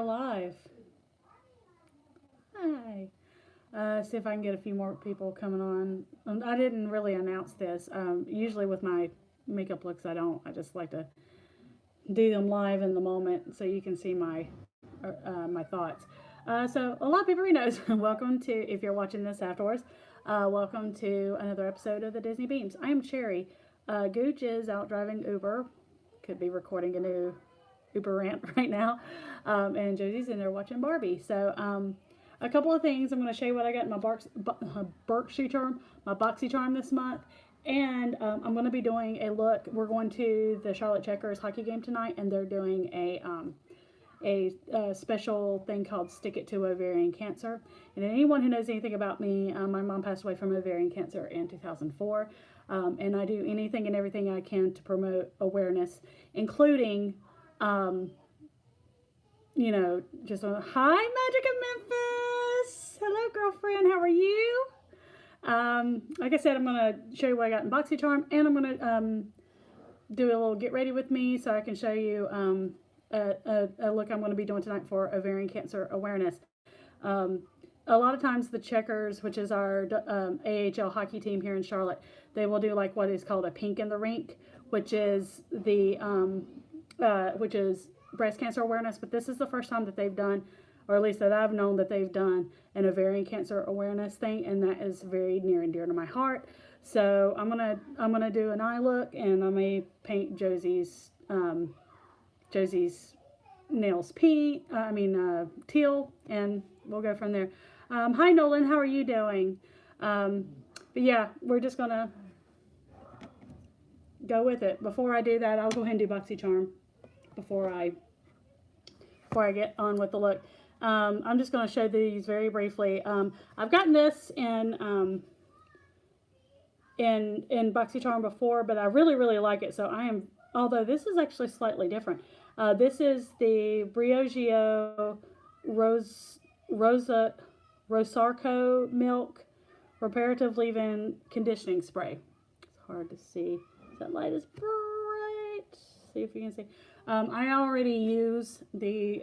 live. Hi. See if I can get a few more people coming on. I didn't really announce this. Usually with my makeup looks, I don't. I just like to do them live in the moment so you can see my thoughts. So a lot of people already knows. Welcome to, if you're watching this afterwards, welcome to another episode of the Disney Beams. I am Cherry. Gooch is out driving Uber. Could be recording a new Uber rant right now. And Josie's in there watching Barbie. So a couple of things. I'm going to show you what I got in my Boxycharm this month. And I'm going to be doing a look. We're going to the Charlotte Checkers hockey game tonight, and they're doing a special thing called Stick It to Ovarian Cancer. And anyone who knows anything about me, my mom passed away from ovarian cancer in 2004. And I do anything and everything I can to promote awareness, including, you know, just hi, Magic of Memphis. Hello, girlfriend. How are you? Like I said, I'm going to show you what I got in Boxycharm, and I'm going to do a little get ready with me so I can show you a look I'm going to be doing tonight for ovarian cancer awareness. A lot of times the Checkers, which is our AHL hockey team here in Charlotte, they will do like what is called a pink in the rink, which is the which is breast cancer awareness. But this is the first time that they've done, or at least that I've known that they've done, an ovarian cancer awareness thing, and that is very near and dear to my heart. So I'm gonna do an eye look, and I may paint Josie's nails teal, and we'll go from there. Hi Nolan, how are you doing? But yeah, we're just gonna go with it. Before I do that, I'll go ahead and do Boxycharm before I get on with the look. I'm just going to show these very briefly. I've gotten this in Boxycharm before, but I really like it. So although this is actually slightly different. This is the Briogeo Rosarco Milk Reparative Leave-In Conditioning Spray. It's hard to see. That light is bright. See if you can see. I already use the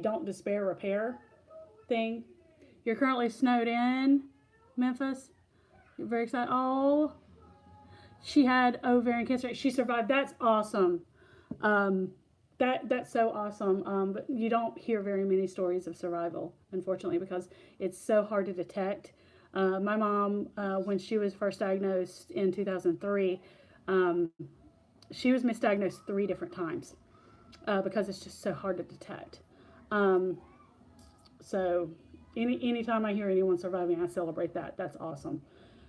Don't Despair Repair thing. You're currently snowed in, Memphis. You're very excited. Oh, she had ovarian cancer. She survived. That's awesome. That's so awesome. But you don't hear very many stories of survival, unfortunately, because it's so hard to detect. My mom, when she was first diagnosed in 2003, she was misdiagnosed 3 different times because it's just so hard to detect. So anytime I hear anyone surviving, I celebrate that. That's awesome.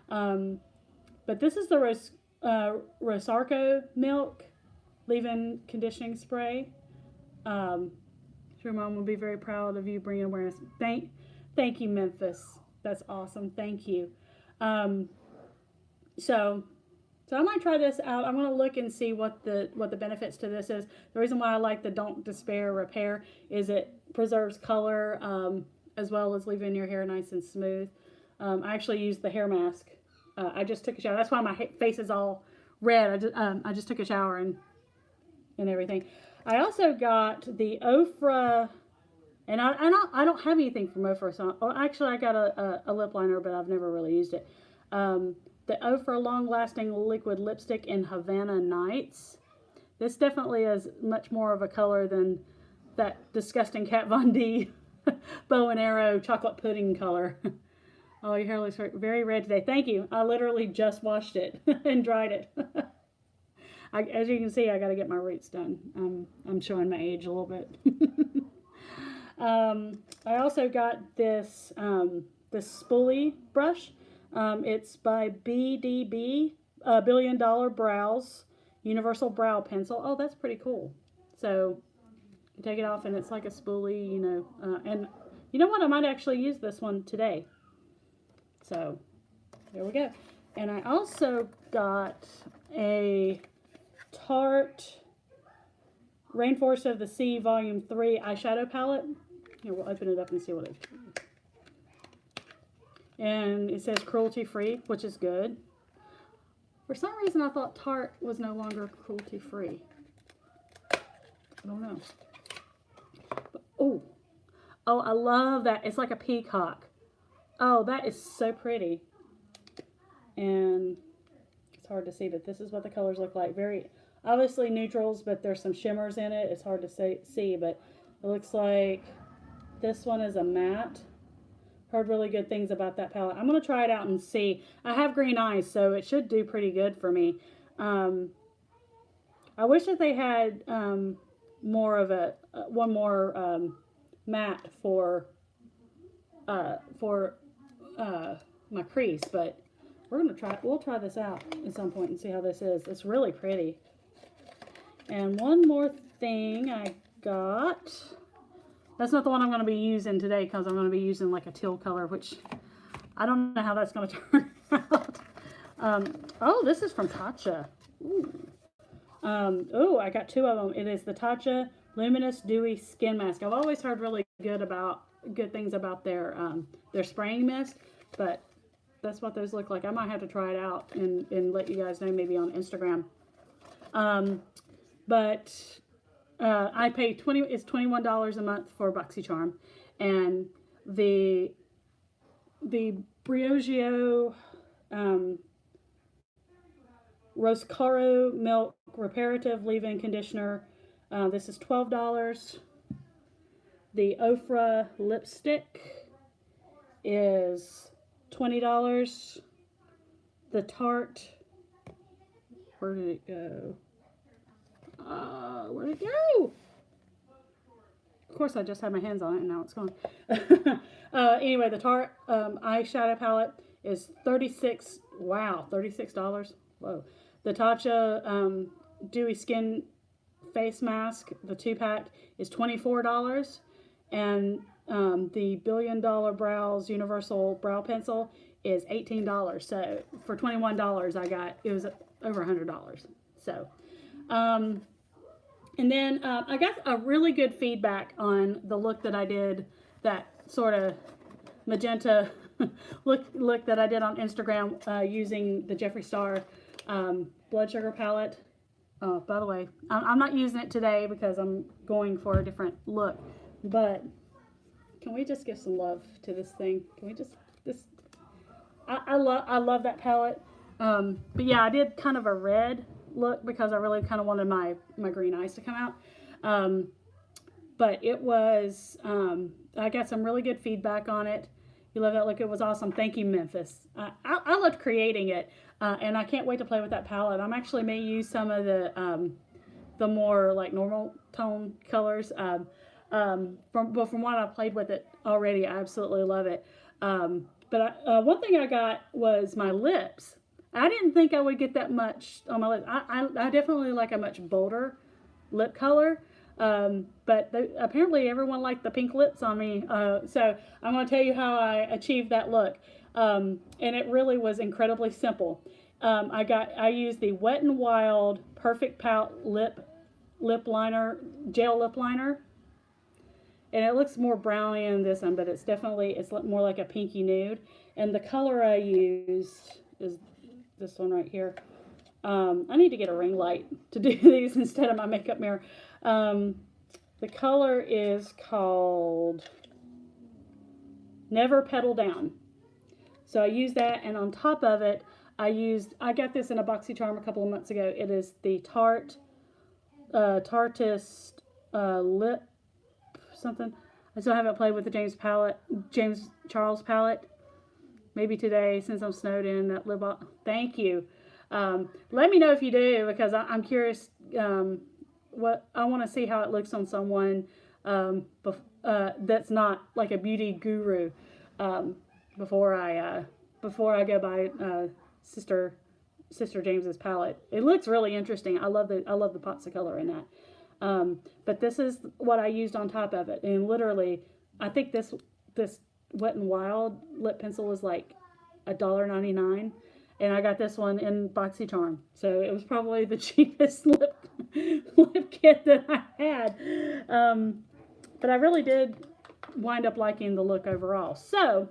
But this is the Rosarco Milk Leave-In Conditioning Spray. Your mom will be very proud of you bringing awareness. Thank you, Memphis. That's awesome. Thank you. So I might try this out. I'm going to look and see what the benefits to this is. The reason why I like the Don't Despair Repair is it preserves color as well as leaving your hair nice and smooth. I actually used the hair mask. I just took a shower. That's why my face is all red. I just took a shower and everything. I also got the Ofra, and I don't have anything from Ofra. So, actually, I got a lip liner, but I've never really used it. The Ofra Long Lasting Liquid Lipstick in Havana Nights. This definitely is much more of a color than that disgusting Kat Von D bow and arrow chocolate pudding color. Oh, your hair looks very red today. Thank you. I literally just washed it and dried it. As you can see, I got to get my roots done. I'm showing my age a little bit. I also got this this spoolie brush. It's by BDB, Billion Dollar Brows, Universal Brow Pencil. Oh, that's pretty cool. So you take it off and it's like a spoolie, you know. And you know what? I might actually use this one today. So there we go. And I also got a Tarte Rainforest of the Sea Volume 3 eyeshadow palette. Here, we'll open it up and see what it is. And it says cruelty-free, which is good. For some reason, I thought Tarte was no longer cruelty-free. I don't know. Oh, oh, I love that. It's like a peacock. Oh, that is so pretty. And it's hard to see, but this is what the colors look like. Very obviously neutrals, but there's some shimmers in it. It's hard to see, but it looks like this one is a matte. Heard really good things about that palette. I'm going to try it out and see. I have green eyes, so it should do pretty good for me. I wish that they had more of a one more matte for my crease, but we'll try this out at some point and see how this is. It's really pretty. And one more thing I got. That's not the one I'm going to be using today because I'm going to be using like a teal color, which I don't know how that's going to turn out. Oh, this is from Tatcha. Oh, I got two of them. It is the Tatcha Luminous Dewy Skin Mask. I've always heard really good things about their spraying mist, but that's what those look like. I might have to try it out and let you guys know maybe on Instagram. I pay it's $21 a month for Boxycharm, and the Briogeo Roscaro Milk Reparative Leave-In Conditioner. This is $12. The Ofra lipstick is $20. The Tarte, where did it go? Where'd it go? Of course, I just had my hands on it and now it's gone. Anyway, the Tarte eyeshadow palette is $36. Wow, $36. Whoa. The Tatcha Dewy Skin Face Mask, the 2-pack, is $24. And the $Billion Brows Universal Brow Pencil is $18. So for $21, it was over $100. So, and then I got a really good feedback on the look that I did, that sort of magenta look that I did on Instagram using the Jeffree Star Blood Sugar palette. By the way, I'm not using it today because I'm going for a different look, but can we just give some love to this thing? Can we just, I love that palette. But yeah, I did kind of a red look because I really kind of wanted my green eyes to come out. But it was, I got some really good feedback on it. You love that look. It was awesome. Thank you, Memphis. I loved creating it. And I can't wait to play with that palette. I'm actually may use some of the more like normal tone colors. From what I played with it already, I absolutely love it. But one thing I got was my lips. I didn't think I would get that much on my lips. I definitely like a much bolder lip color. But apparently everyone liked the pink lips on me. So I'm going to tell you how I achieved that look. And it really was incredibly simple. I used the Wet n Wild Perfect Pout lip liner, gel lip liner. And it looks more browny in this one, but it's more like a pinky nude. And the color I used is this one right here. I need to get a ring light to do these instead of my makeup mirror. The color is called Never Pedal Down. So I used that, and on top of it, I got this in a Boxycharm a couple of months ago. It is the Tartist lip something. I still haven't played with the James Charles palette. Maybe today, since I'm snowed in, that lip. Thank you. Let me know if you do, because I'm curious. What I want to see how it looks on someone that's not like a beauty guru. Before I go buy Sister James's palette. It looks really interesting. I love the pops of color in that. But this is what I used on top of it, and literally, I think this Wet n Wild lip pencil was like $1.99, and I got this one in Boxycharm, so it was probably the cheapest lip kit that I had. But I really did wind up liking the look overall. So,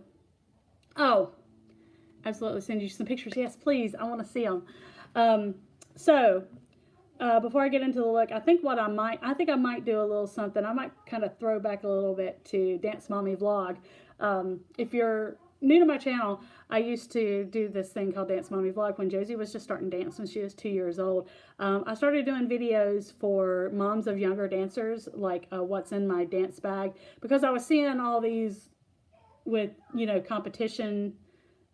absolutely send you some pictures. Yes, please. I want to see them. before I get into the look, I think I might do a little something. I might kind of throw back a little bit to Dance Mommy Vlog. If you're new to my channel, I used to do this thing called Dance Mommy Vlog when Josie was just starting to dance when she was 2 years old. I started doing videos for moms of younger dancers, like what's in my dance bag, because I was seeing all these with, you know, competition,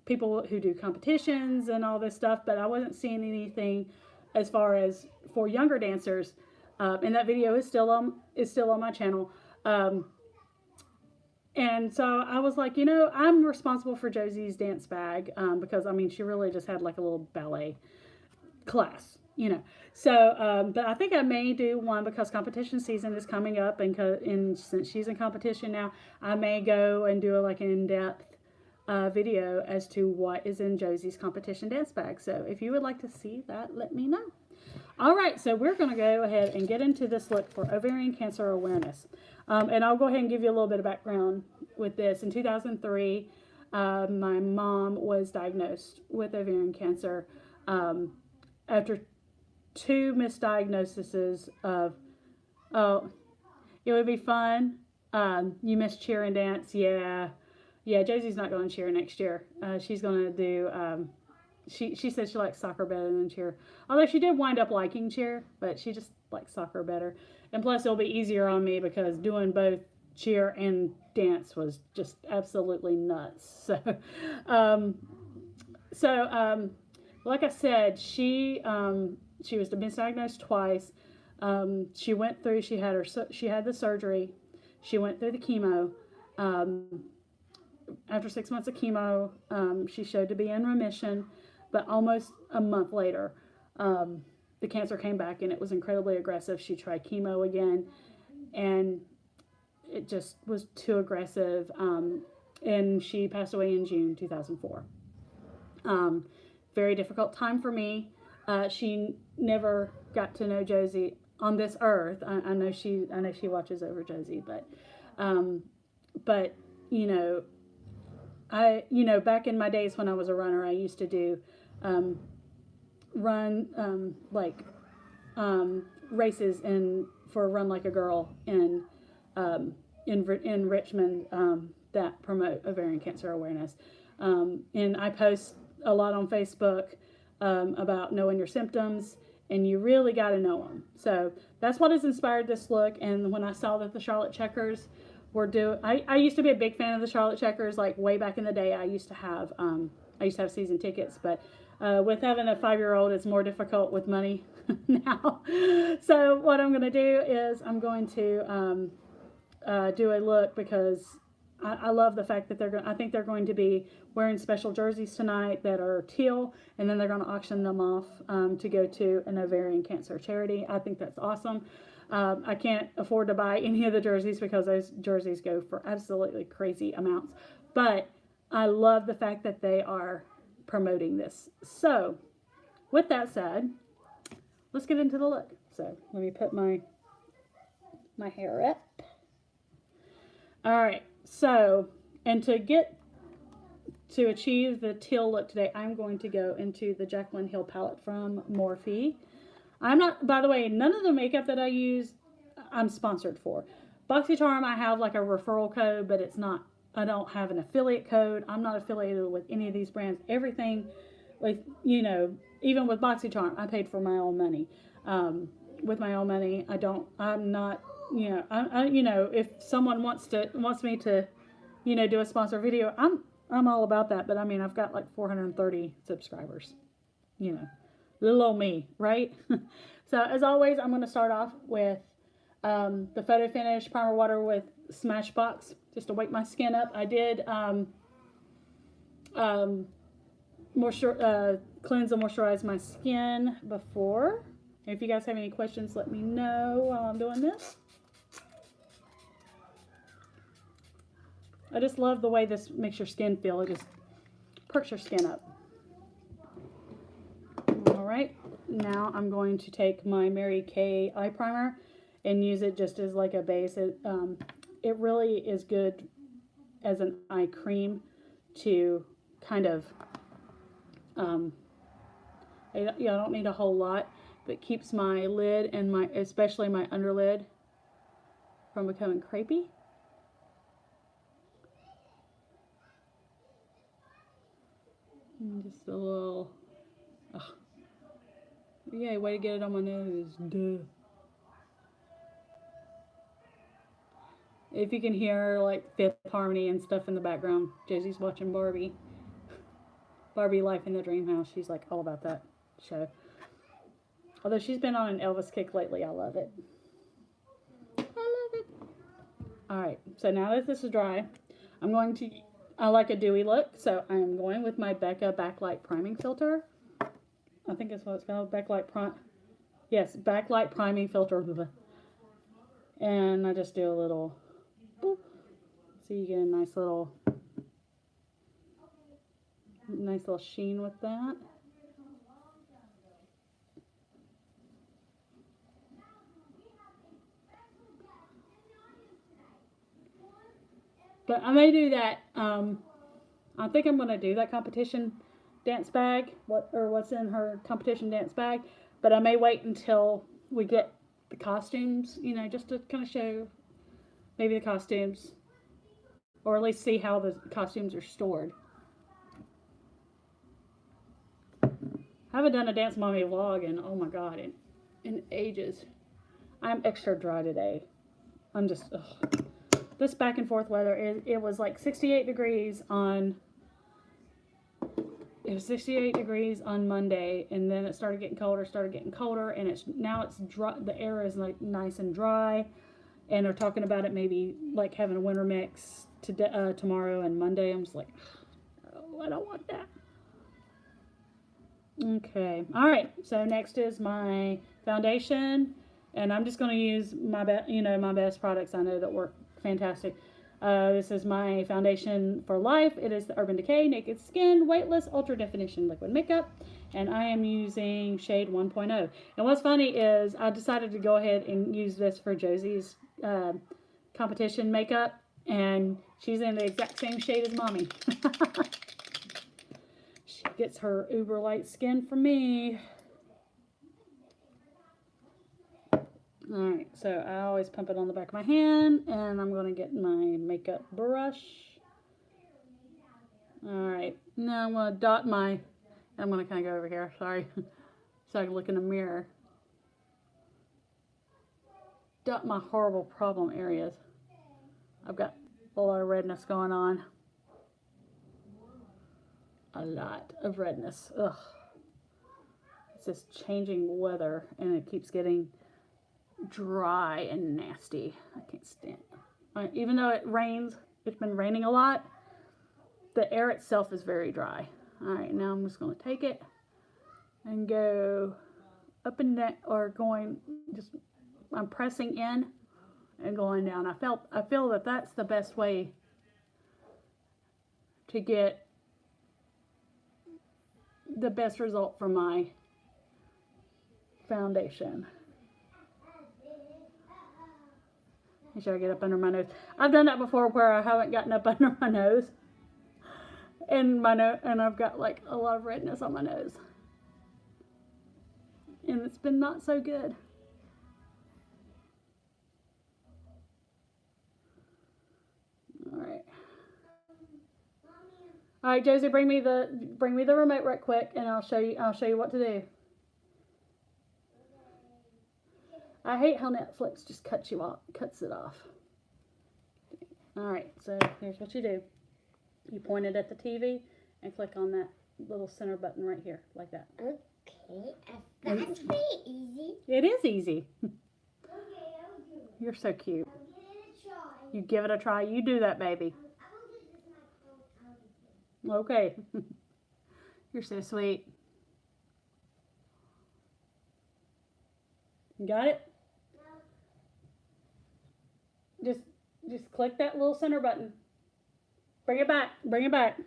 people who do competitions and all this stuff, but I wasn't seeing anything as far as for younger dancers. And that video is still on my channel. And so I was like, you know, I'm responsible for Josie's dance bag, because I mean, she really just had like a little ballet class, you know. So, but I think I may do one because competition season is coming up, and since she's in competition now, I may go and do like an in-depth video as to what is in Josie's competition dance bag. So if you would like to see that, let me know. All right, so we're going to go ahead and get into this look for ovarian cancer awareness. And I'll go ahead and give you a little bit of background with this. In 2003, my mom was diagnosed with ovarian cancer after 2 misdiagnoses of, oh, it would be fun. You missed cheer and dance. Yeah, Josie's not going to cheer next year. She's going to do, she said she likes soccer better than cheer. Although she did wind up liking cheer, but she just likes soccer better. And plus it'll be easier on me because doing both cheer and dance was just absolutely nuts. So, like I said, she was misdiagnosed twice. She went through, she had the surgery. She went through the chemo. After 6 months of chemo, she showed to be in remission, but almost a month later, the cancer came back and it was incredibly aggressive. She tried chemo again, and it just was too aggressive, and she passed away in June 2004. Very difficult time for me. She never got to know Josie on this earth. I know she watches over Josie, but you know, back in my days when I was a runner, I used to do races for Run Like a Girl in Richmond that promote ovarian cancer awareness. And I post a lot on Facebook about knowing your symptoms, and you really got to know them. So that's what has inspired this look. And when I saw that the Charlotte Checkers were doing, I used to be a big fan of the Charlotte Checkers, like way back in the day. I used to have season tickets, but with having a 5-year-old, it's more difficult with money now. So what I'm going to do is I'm going to do a look, because I love the fact that I think they're going to be wearing special jerseys tonight that are teal, and then they're going to auction them off to go to an ovarian cancer charity. I think that's awesome. I can't afford to buy any of the jerseys because those jerseys go for absolutely crazy amounts, but I love the fact that they are promoting this. So with that said, let's get into the look. So let me put my hair up. All right, so, and to achieve the teal look today, I'm going to go into the Jaclyn Hill palette from Morphe. I'm not, by the way, none of the makeup that I use, I'm sponsored for. Boxycharm, I have like a referral code, but it's not, I don't have an affiliate code. I'm not affiliated with any of these brands. Everything, like, you know, even with Boxycharm, I paid for my own money. With my own money, I'm not, you know, you know, if someone wants me to, you know, do a sponsor video, I'm all about that. But I mean, I've got like 430 subscribers, you know, little old me, right? So as always, I'm going to start off with the Photo Finish Primer Water with Smashbox, just to wake my skin up. I did cleanse and moisturize my skin before. If you guys have any questions, let me know while I'm doing this. I just love the way this makes your skin feel. It just perks your skin up. All right, now I'm going to take my Mary Kay eye primer and use it just as like a base. It really is good as an eye cream to kind of, I don't need a whole lot, that keeps my lid and especially my underlid from becoming crepey. And just a little, yay, way to get it on my nose, duh. If you can hear like Fifth Harmony and stuff in the background, Josie's watching Barbie Life in the Dream House. She's like all about that show. Although she's been on an Elvis kick lately, I love it. I love it. Alright, so now that this is dry, I like a dewy look, so I'm going with my Becca Backlight Priming Filter. I think that's what it's called, Backlight Priming Filter. And I just do a little boop. So you get a nice little sheen with that. But I may do that. I think I'm going to do that competition dance bag, what's in her competition dance bag. But I may wait until we get the costumes, you know, just to kind of show maybe the costumes, or at least see how the costumes are stored. I haven't done a Dance Mommy vlog in, oh my god, in ages. I'm extra dry today. I'm just, ugh. This back and forth weather, it was like 68 degrees on, Monday, and then it started getting colder, and now it's dry, the air is like nice and dry, and they're talking about it maybe like having a winter mix tomorrow and Monday. I'm just like, oh, I don't want that. Okay, all right, so next is my foundation, and I'm just going to use my best products I know that work fantastic. This is my foundation for life. It is the Urban Decay Naked Skin Weightless Ultra Definition Liquid Makeup, and I am using shade 1.0. And what's funny is I decided to go ahead and use this for Josie's competition makeup, and she's in the exact same shade as Mommy. She gets her uber light skin from me. Alright, so I always pump it on the back of my hand, and I'm going to get my makeup brush. Alright, now I'm going to I'm going to kind of go over here, sorry, so I can look in the mirror. Dot my horrible problem areas. I've got a lot of redness going on. A lot of redness. Ugh. It's just changing weather, and it keeps getting dry and nasty. I can't stand it. Even though it rains, it's been raining a lot, the air itself is very dry. Alright, now I'm just going to take it and go up and down, or I'm pressing in and going down. I feel that that's the best way to get the best result for my foundation. Make sure I get up under my nose. I've done that before where I haven't gotten up under my nose. And I've got like a lot of redness on my nose. And it's been not so good. Alright. Alright, Josie, bring me the remote right quick, and I'll show you what to do. I hate how Netflix just cuts it off. Alright, so here's what you do. You point it at the TV and click on that little center button right here, like that. Okay, that's pretty easy. It is easy. You're so cute. You give it a try. You do that, baby. Okay. You're so sweet. You got it? Just click that little center button. Bring it back. Bring it back.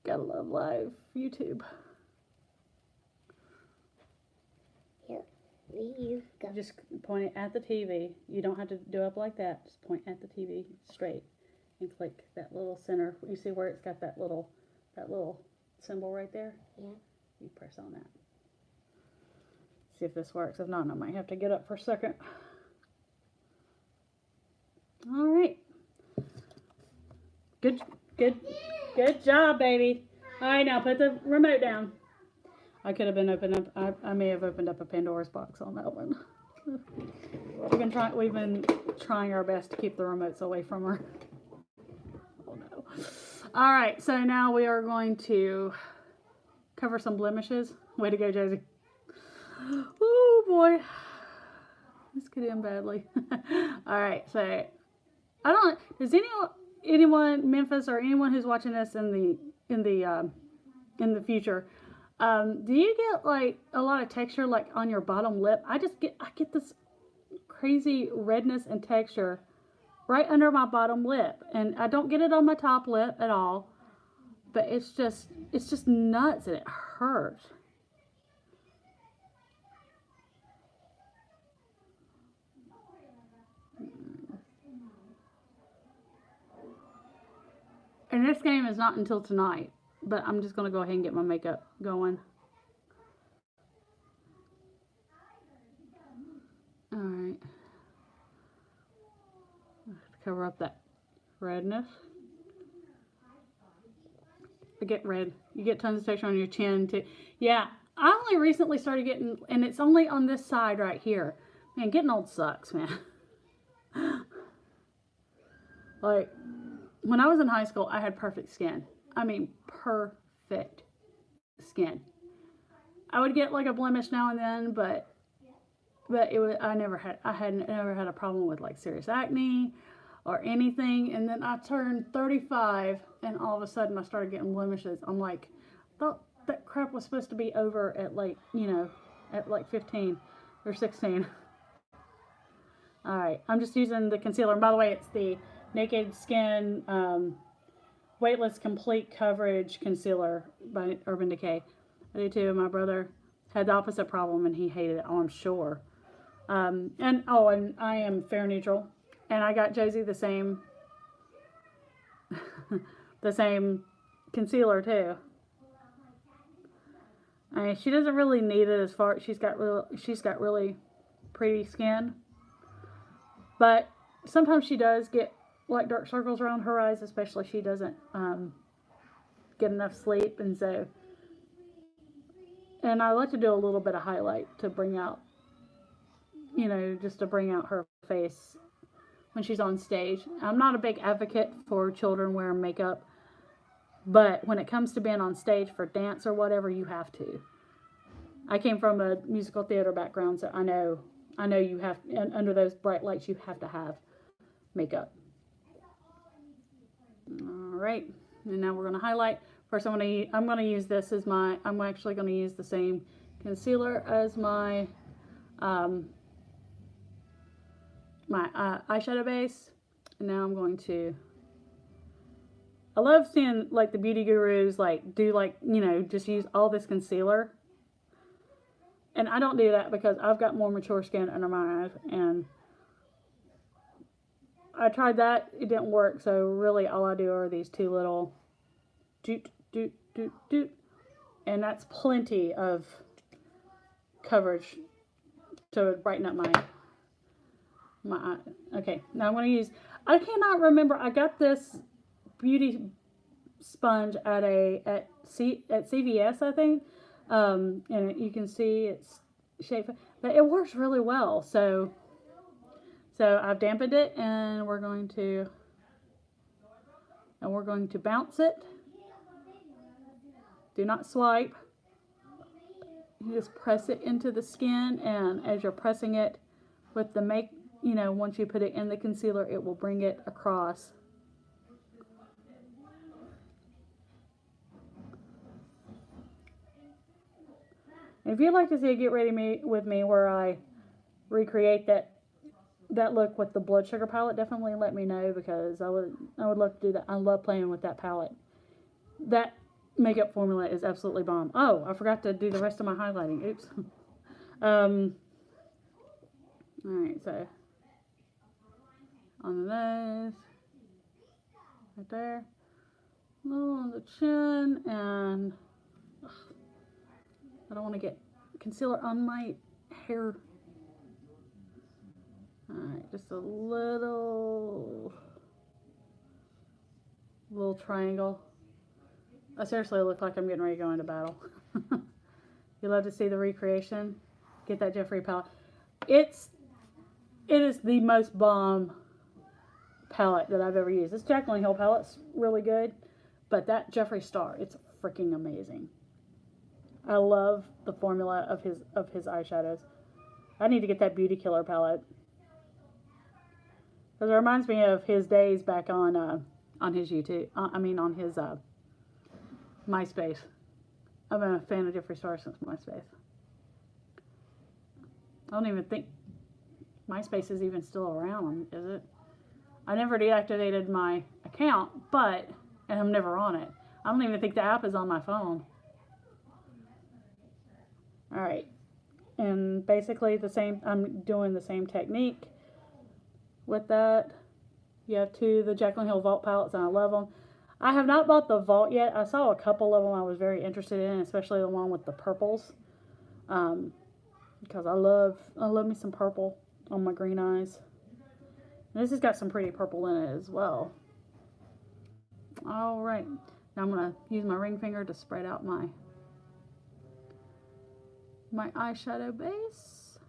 Gotta love live YouTube. Here you go. Just point it at the TV. You don't have to do up like that. Just point at the TV straight and click that little center. You see where it's got that little symbol right there? Yeah. You press on that. See if this works. If not, I might have to get up for a second. All right. Good job, baby. All right, now put the remote down. I could have been I may have opened up a Pandora's box on that one. We've been trying our best to keep the remotes away from her. Oh no. All right, so now we are going to cover some blemishes. Way to go, Josie. Oh boy. This could end badly. All right, so does anyone Memphis or anyone who's watching this in the future, do you get like a lot of texture like on your bottom lip? I get this crazy redness and texture right under my bottom lip, and I don't get it on my top lip at all, but it's just nuts and it hurts. And this game is not until tonight, but I'm just going to go ahead and get my makeup going. All right. Cover up that redness. I get red. You get tons of texture on your chin too. Yeah, I only recently started getting, and it's only on this side right here. Man, getting old sucks, man. Like, when I was in high school, I had perfect skin. I mean, perfect skin. I would get like a blemish now and then, but I never had a problem with like serious acne or anything. And then I turned 35, and all of a sudden I started getting blemishes. I'm like, thought that crap was supposed to be over at like, at like 15 or 16. All right, I'm just using the concealer. And by the way, it's the Naked Skin Weightless Complete Coverage Concealer by Urban Decay. I do too. My brother had the opposite problem and he hated it. Oh, I'm sure. And I am fair neutral, and I got Josie the same the same concealer too. I mean, she doesn't really need it as far. She's got really pretty skin, but sometimes she does get like dark circles around her eyes, especially if she doesn't get enough sleep, and I like to do a little bit of highlight to bring out, just to bring out her face when she's on stage. I'm not a big advocate for children wearing makeup, but when it comes to being on stage for dance or whatever, you have to. I came from a musical theater background, so I know you have, and under those bright lights, you have to have makeup. All right, and now we're going to highlight. First, I'm going to use this as I'm actually going to use the same concealer as my eyeshadow base. And now I'm going to, I love seeing like the beauty gurus like do like, just use all this concealer. And I don't do that because I've got more mature skin under my eyes, and I tried that, it didn't work. So really all I do are these two little doot, doot, doot, doot. And that's plenty of coverage to brighten up my eye. Okay, now I'm going to use, I cannot remember, I got this beauty sponge at CVS, I think. And you can see it's shaped, but it works really well. So I've dampened it, and we're going to bounce it. Do not swipe. You just press it into the skin, and as you're pressing it with the once you put it in the concealer, it will bring it across. If you'd like to see a Get Ready with me where I recreate that look with the blood sugar palette, definitely let me know, because I would love to do that. I love playing with that palette. That makeup formula is absolutely bomb. Oh, I forgot to do the rest of my highlighting. Oops. Alright, so on the nose, right there, a little on the chin, and I don't want to get concealer on my hair. Alright, just a little triangle. I seriously look like I'm getting ready to go into battle. You love to see the recreation? Get that Jeffree palette. It is the most bomb palette that I've ever used. This Jaclyn Hill palette's really good, but that Jeffree Star, it's freaking amazing. I love the formula of his eyeshadows. I need to get that Beauty Killer palette. Because it reminds me of his days back on his YouTube. On his MySpace. I've been a fan of Jeffree Star since MySpace. I don't even think MySpace is even still around, is it? I never deactivated my account, and I'm never on it. I don't even think the app is on my phone. Alright. And basically I'm doing the same technique with that. You have the Jaclyn Hill Vault palettes, and I love them. I have not bought the Vault yet. I saw a couple of them I was very interested in, especially the one with the purples. Because I love me some purple on my green eyes. And this has got some pretty purple in it as well. Alright. Now I'm going to use my ring finger to spread out my eyeshadow base.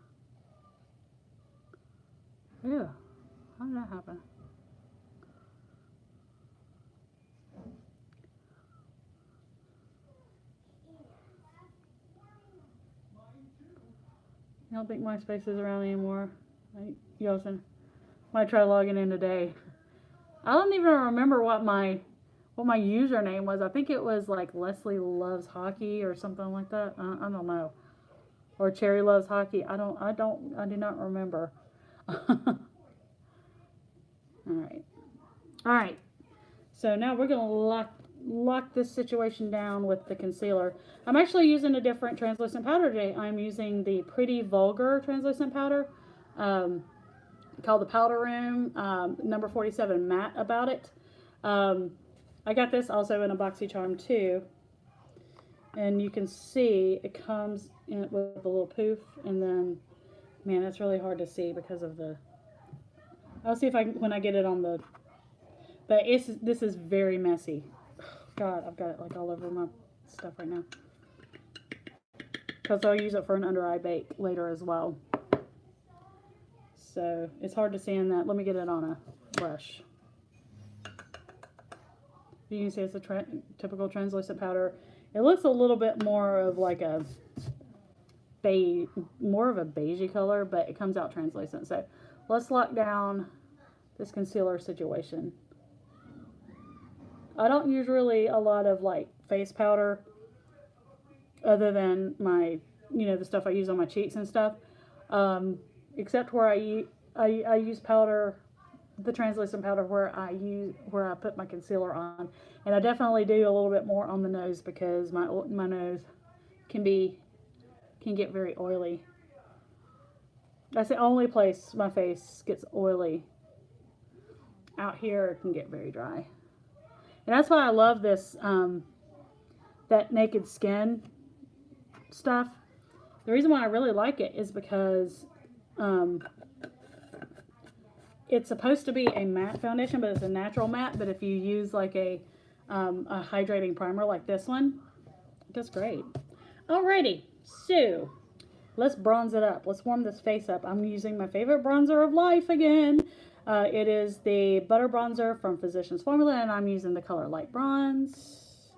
Ew. How did that happen? I don't think MySpace is around anymore. Might try logging in today. I don't even remember what my username was. I think it was like Leslie Loves Hockey or something like that. I don't know. Or Cherry Loves Hockey. I do not remember. Alright. So now we're going to lock this situation down with the concealer. I'm actually using a different translucent powder today. I'm using the Pretty Vulgar translucent powder called the Powder Room number 47 matte about it. I got this also in a Boxycharm too, and you can see it comes in with a little poof, and then man, it's really hard to see because of the, I'll see if when I get it on the, but this is very messy. God, I've got it like all over my stuff right now. Because I'll use it for an under eye bake later as well. So it's hard to see in that. Let me get it on a brush. You can see it's a typical translucent powder. It looks a little bit more of like a beige, more of a beigey color, but it comes out translucent. So let's lock down this concealer situation. I don't use really a lot of like face powder other than my, the stuff I use on my cheeks and stuff. Except where I use powder, the translucent powder where I put my concealer on. And I definitely do a little bit more on the nose because my nose can get very oily. That's the only place my face gets oily. Out here it can get very dry. And that's why I love this, that Naked Skin stuff. The reason why I really like it is because it's supposed to be a matte foundation, but it's a natural matte. But if you use like a hydrating primer like this one, it does great. Alrighty, so let's bronze it up. Let's warm this face up. I'm using my favorite bronzer of life again. It is the Butter Bronzer from Physicians Formula, and I'm using the color Light Bronze.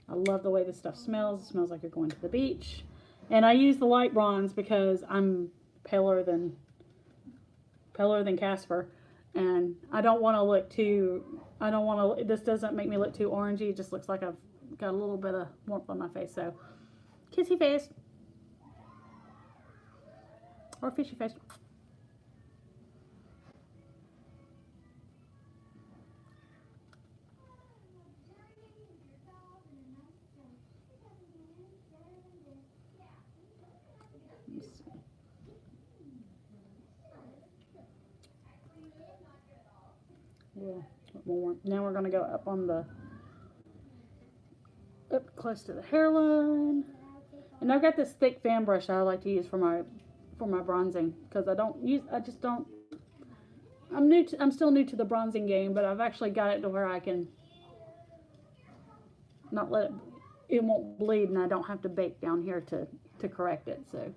I love the way this stuff smells. It smells like you're going to the beach. And I use the light bronze because I'm paler than Casper, and I don't want to look too, this doesn't make me look too orangey. It just looks like I've got a little bit of warmth on my face. So kissy face or fishy face. Yeah, more. Now we're going to go up close to the hairline. And I've got this thick fan brush I like to use for for my bronzing, because I'm still new to the bronzing game, but I've actually got it to where I can not let it won't bleed, and I don't have to bake down here to correct it. So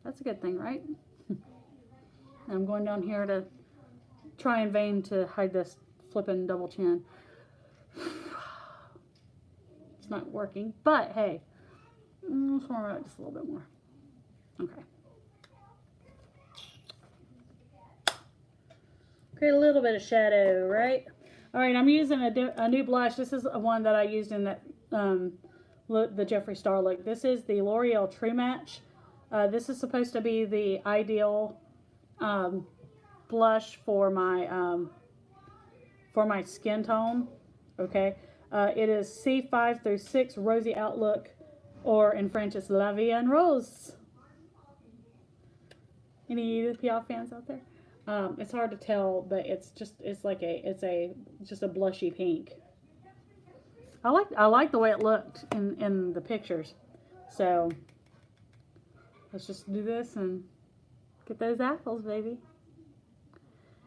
that's a good thing, right? I'm going down here to try in vain to hide this flipping double chin. It's not working, but hey, let's warm it up just a little bit more. Okay. Create a little bit of shadow, right? All right, I'm using a new blush. This is one that I used in that the Jeffree Star look. This is the L'Oreal True Match. This is supposed to be the ideal blush for my skin tone. Okay, it is C5 through 6 Rosy Outlook, or in French it's La Vie en Rose. Any Piaf fans out there? It's hard to tell, but it's just a blushy pink. I like the way it looked in the pictures. So let's just do this and get those apples, baby.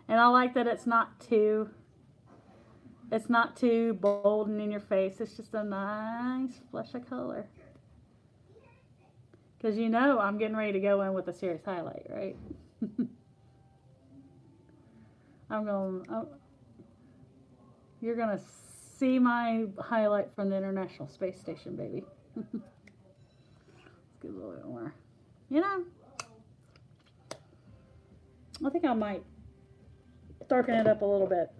And I like that it's not too bold and in your face. It's just a nice flush of color. Because you know I'm getting ready to go in with a serious highlight, right? You're gonna see my highlight from the International Space Station, baby. Let's get a little bit more. You know, I think I might darken it up a little bit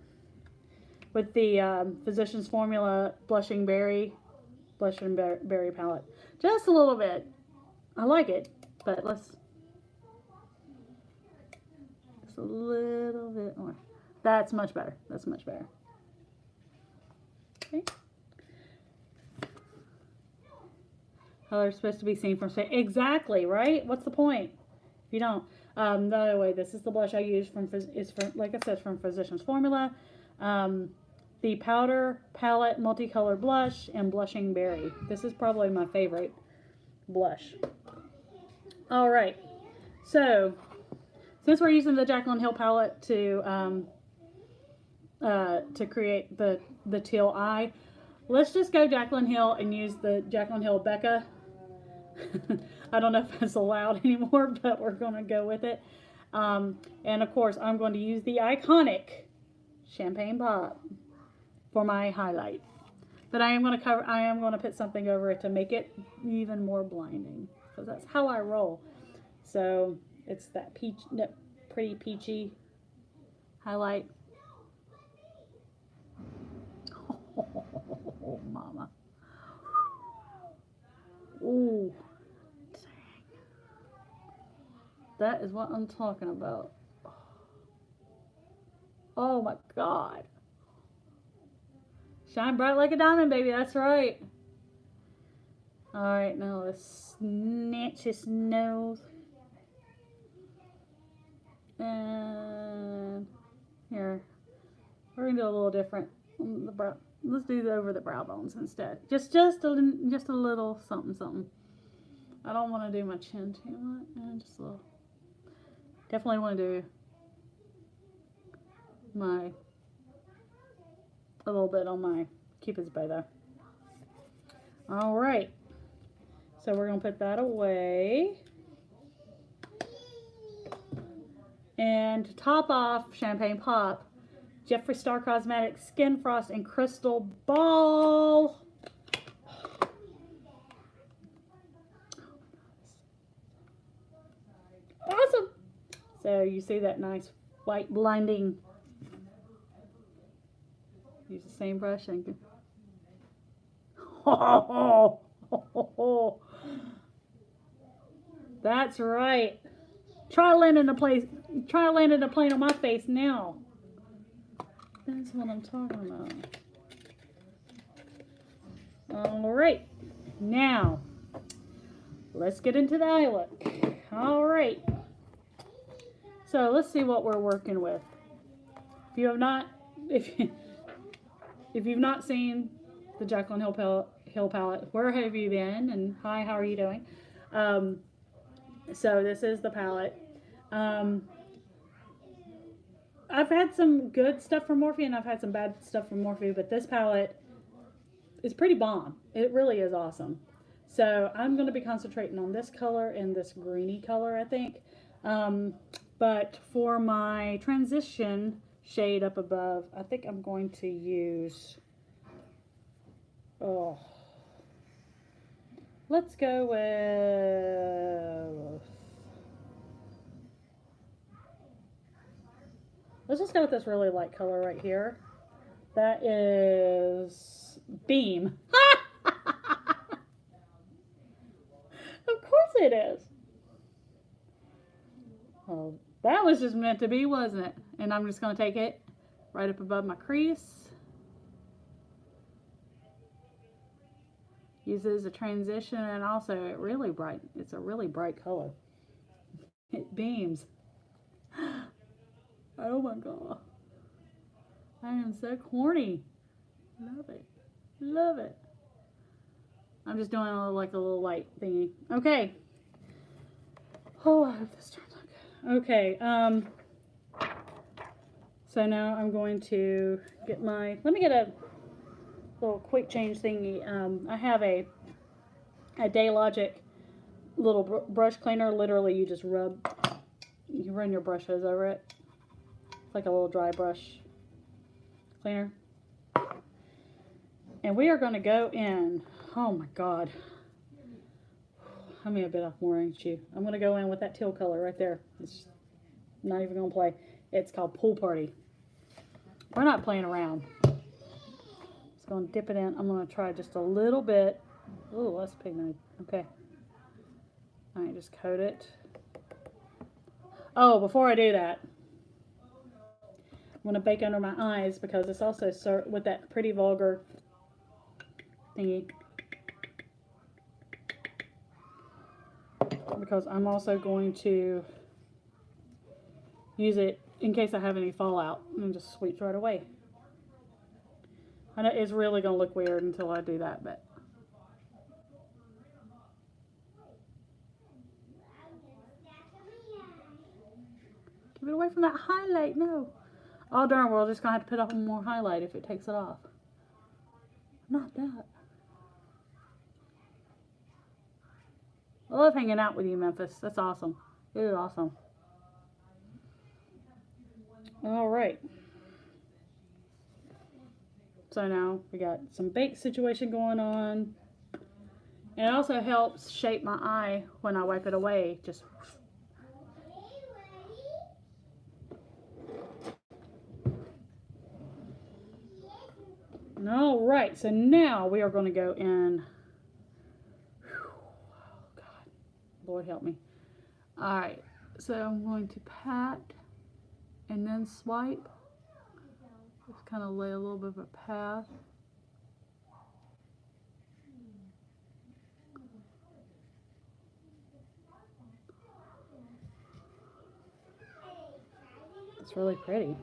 with the Physicians Formula Blushing Berry palette. Just a little bit. I like it, but let's just a little bit more. That's much better. That's much better. Okay. Color's supposed to be seen from space. Exactly, right? What's the point if you don't? The other way, this is the blush I use like I said, from Physicians Formula. The Powder Palette Multicolor Blush and Blushing Berry. This is probably my favorite blush. All right, so since we're using the Jaclyn Hill palette to create the teal eye, let's just go Jaclyn Hill and use the Jaclyn Hill Becca. I don't know if that's allowed anymore, but we're going to go with it. And of course, I'm going to use the iconic Champagne Pop for my highlight. But I am going to put something over it to make it even more blinding, because that's how I roll. So it's that pretty peachy highlight. Oh, mama. Ooh. Dang. That is what I'm talking about. Oh my God. Shine bright like a diamond, baby. That's right. All right, now let's snatch his nose. And here, we're gonna do a little different. Let's do the over the brow bones instead. Just a little something. I don't want to do my chin too much. Just a little. Definitely want to do a little bit on my Cupid's bow though. All right. So we're gonna put that away. And to top off Champagne Pop, Jeffree Star Cosmetics Skin Frost and Crystal Ball. Awesome. So you see that nice white blinding. Use the same brush and that's right. Try landing a plane on my face now. That's what I'm talking about. All right, now let's get into the eye look. All right, so let's see what we're working with. If you've not seen the Jaclyn Hill palette, where have you been? And hi, how are you doing? So this is the palette. I've had some good stuff from Morphe and I've had some bad stuff from Morphe, but this palette is pretty bomb. It really is awesome. So I'm going to be concentrating on this color and this greeny color, I think. But for my transition shade up above, I think I'm going to use, let's go with, let's just go with this really light color right here. That is Beam. Of course it is. Oh, that was just meant to be, wasn't it? And I'm just going to take it right up above my crease. Use it as a transition, and also it's a really bright color. It beams. Oh my god. I am so corny. Love it. Love it. I'm just doing a little light thingy. Okay. Oh, I hope this turns out good. Okay. So now I'm going to get let me get a little quick change thingy. I have a Daylogic little brush cleaner. Literally, you just run your brushes over it. It's like a little dry brush cleaner. And we are going to go in. Oh my god. I may have bit off more, ain't you? I'm going to go in with that teal color right there. It's not even going to play. It's called Pool Party. We're not playing around. Just going to dip it in. I'm going to try just a little bit. Ooh, less pigmented. Okay. All right, just coat it. Oh, before I do that, I'm going to bake under my eyes because it's also with that Pretty Vulgar thingy. Because I'm also going to use it in case I have any fallout, and just sweeps right away. I know it's really going to look weird until I do that, but keep it away from that highlight. No. Oh darn, we're just going to have to put up more highlight if it takes it off. Not that. I love hanging out with you, Memphis. That's awesome. It is awesome. All right. So now we got some bake situation going on. And it also helps shape my eye when I wipe it away. Just all right. So now we are going to go in. Lord help me. Alright, so I'm going to pat and then swipe. Just kind of lay a little bit of a path. It's really pretty.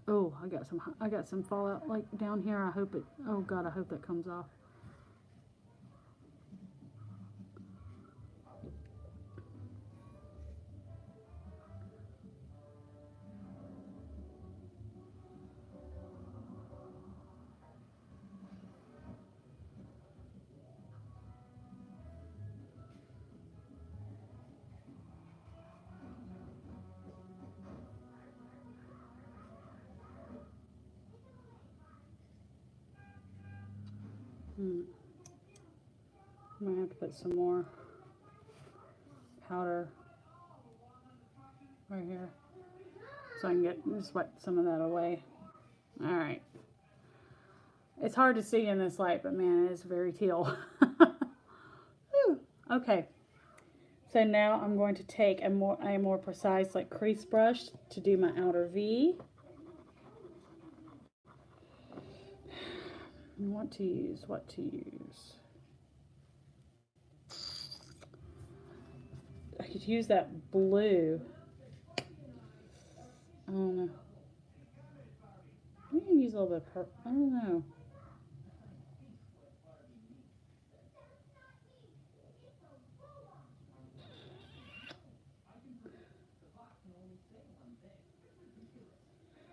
Oh, I got some fallout like down here. I hope it, oh god, I hope that comes off. I'm gonna have to put some more powder right here so I can just wipe some of that away. All right. It's hard to see in this light, but man, it is very teal. Okay. So now I'm going to take a more precise like crease brush to do my outer V. What to use? I could use that blue. I don't know. We can use a little bit of purple. I don't know.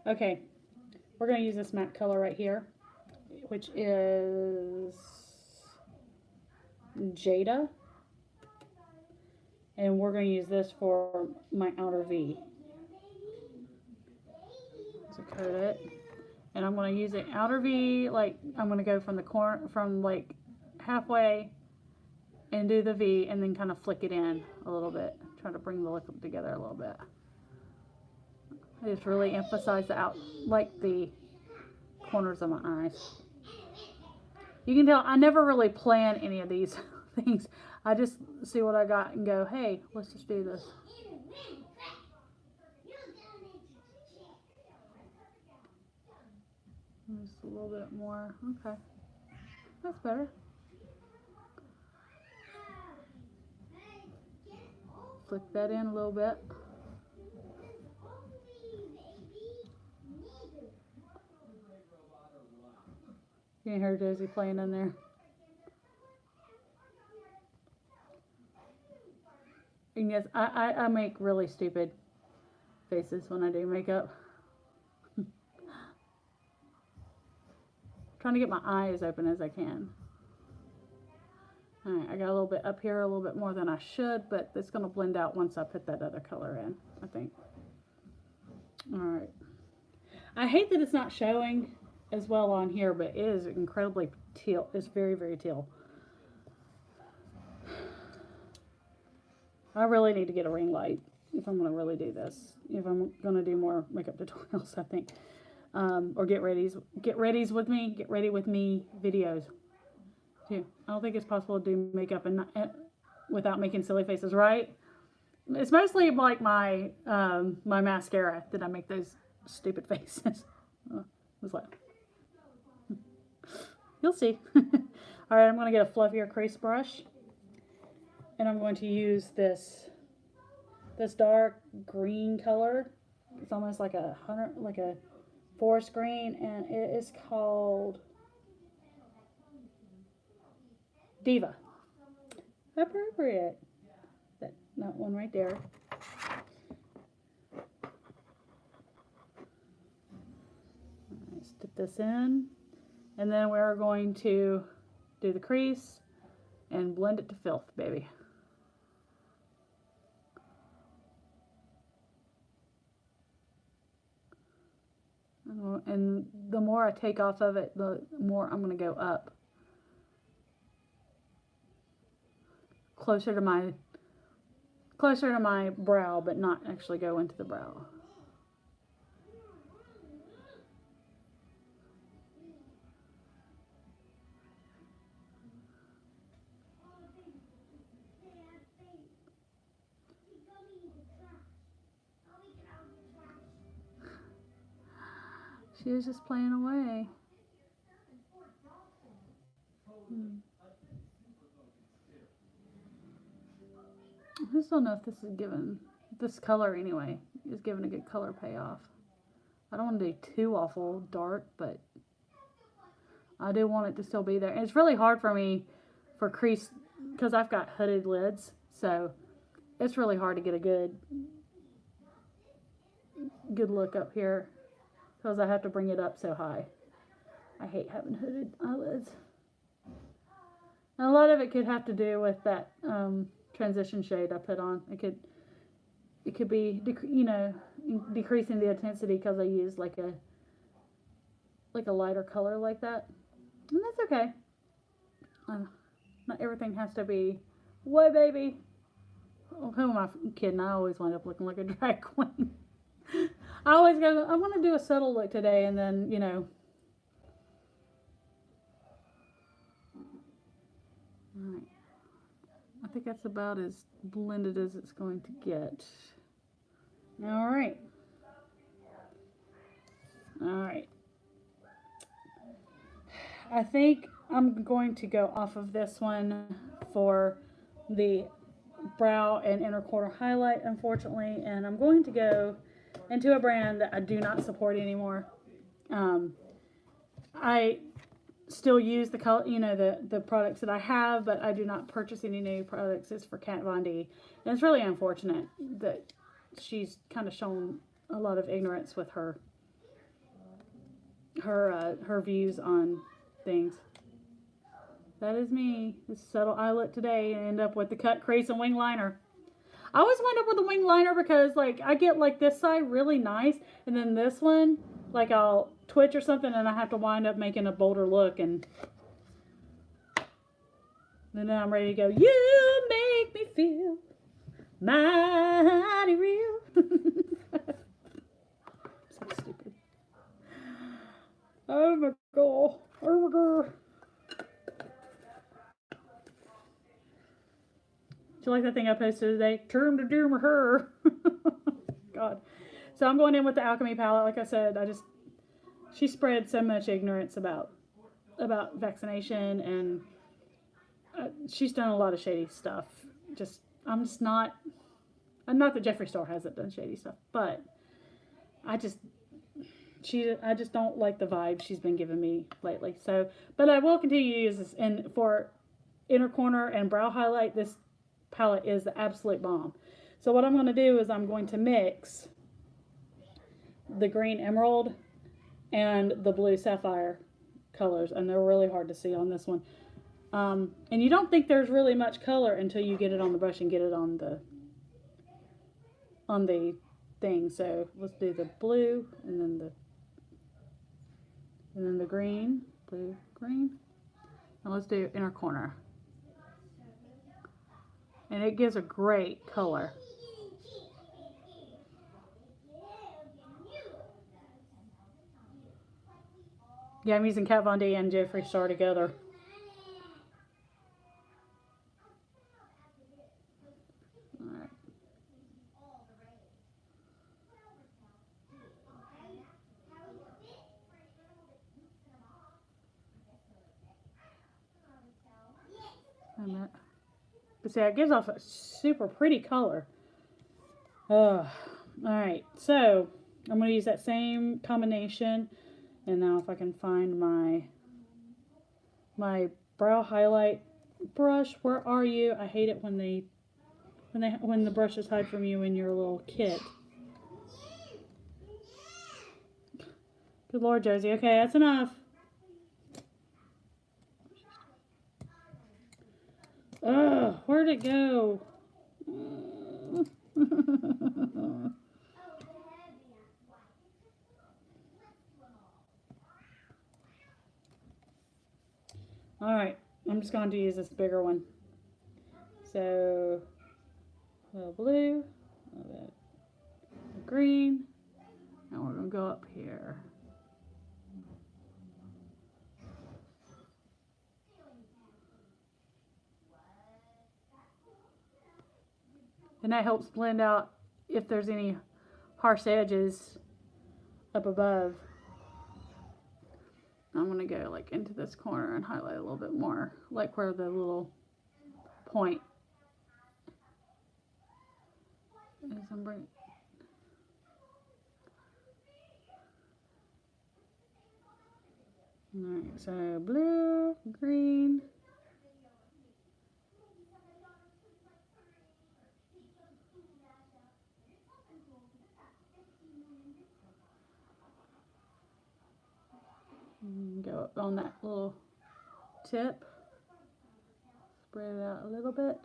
Okay, we're going to use this matte color right here, which is Jada. And we're going to use this for my outer V. So coat it. And I'm going to use an outer V, like I'm going to go from the corner, from like halfway and do the V and then kind of flick it in a little bit. Try to bring the look together a little bit. I just really emphasize the corners of my eyes. You can tell I never really plan any of these things. I just see what I got and go, hey, let's just do this. Just a little bit more. Okay. That's better. Flick that in a little bit. You can hear Josie playing in there. And yes, I make really stupid faces when I do makeup. Trying to get my eye as open as I can. Alright, I got a little bit up here, a little bit more than I should, but it's going to blend out once I put that other color in, I think. Alright. I hate that it's not showing as well on here, but it is incredibly teal. It's very, very teal. I really need to get a ring light if I'm going to really do this. If I'm going to do more makeup tutorials, I think. Or get ready with me videos too. I don't think it's possible to do makeup and not, without making silly faces, right? It's mostly like my my mascara that I make those stupid faces. What's that? You'll see. All right, I'm going to get a fluffier crease brush, and I'm going to use this dark green color. It's almost like a forest green, and it is called Diva. Appropriate. That one right there. Let's dip this in, and then we're going to do the crease and blend it to filth, baby. And the more I take off of it, the more I'm going to go up. Closer to my brow, but not actually go into the brow. She was just playing away. I just don't know if this is given, this color anyway, is giving a good color payoff. I don't want to do too awful dark, but I do want it to still be there. And it's really hard for me for crease, because I've got hooded lids, so it's really hard to get a good look up here, because I have to bring it up so high. I hate having hooded eyelids. And a lot of it could have to do with that transition shade I put on. It could be, you know, decreasing the intensity because I use like a lighter color like that, and that's okay. Not everything has to be, what, baby? Oh, who am I kidding? I always wind up looking like a drag queen. I always go, I want to do a subtle look today, and then, you know. Alright. I think that's about as blended as it's going to get. Alright. Alright. I think I'm going to go off of this one for the brow and inner corner highlight, unfortunately, and I'm going to go into a brand that I do not support anymore. I still use the color, you know, the products that I have, but I do not purchase any new products. It's for Kat Von D. And it's really unfortunate that she's kind of shown a lot of ignorance with her views on things. That is me. This subtle eyelet today, and end up with the cut crease and wing liner. I always wind up with a wing liner because, like, I get, like, this side really nice, and then this one, like, I'll twitch or something, and I have to wind up making a bolder look, and then I'm ready to go, you make me feel mighty real. So stupid. Oh my god. Oh my god. Do you like that thing I posted today? Term to doom or her. God. So I'm going in with the Alchemy palette. Like I said, she spread so much ignorance about vaccination, and she's done a lot of shady stuff. Not that Jeffree Star hasn't done shady stuff, but I just don't like the vibe she's been giving me lately. So, but I will continue to use this, and for inner corner and brow highlight, this palette is the absolute bomb. So what I'm going to do is I'm going to mix the green emerald and the blue sapphire colors, and they're really hard to see on this one. And you don't think there's really much color until you get it on the brush and get it on the thing. So let's do the blue and then the green, blue, green, and let's do inner corner. And it gives a great color. Yeah, I'm using Kat Von D and Jeffree Star together. Alright. But see, it gives off a super pretty color. Alright, so I'm going to use that same combination. And now if I can find my brow highlight brush, where are you? I hate it when the brushes hide from you in your little kit. Good Lord, Josie. Okay, that's enough. Ugh, where'd it go? Alright, I'm just going to use this bigger one. So, a little blue, a little bit green, and we're going to go up here. And that helps blend out if there's any harsh edges up above. I'm going to go like into this corner and highlight a little bit more, like where the little point is. I'm bringing. Alright, so blue, green. Go up on that little tip, spread it out a little bit.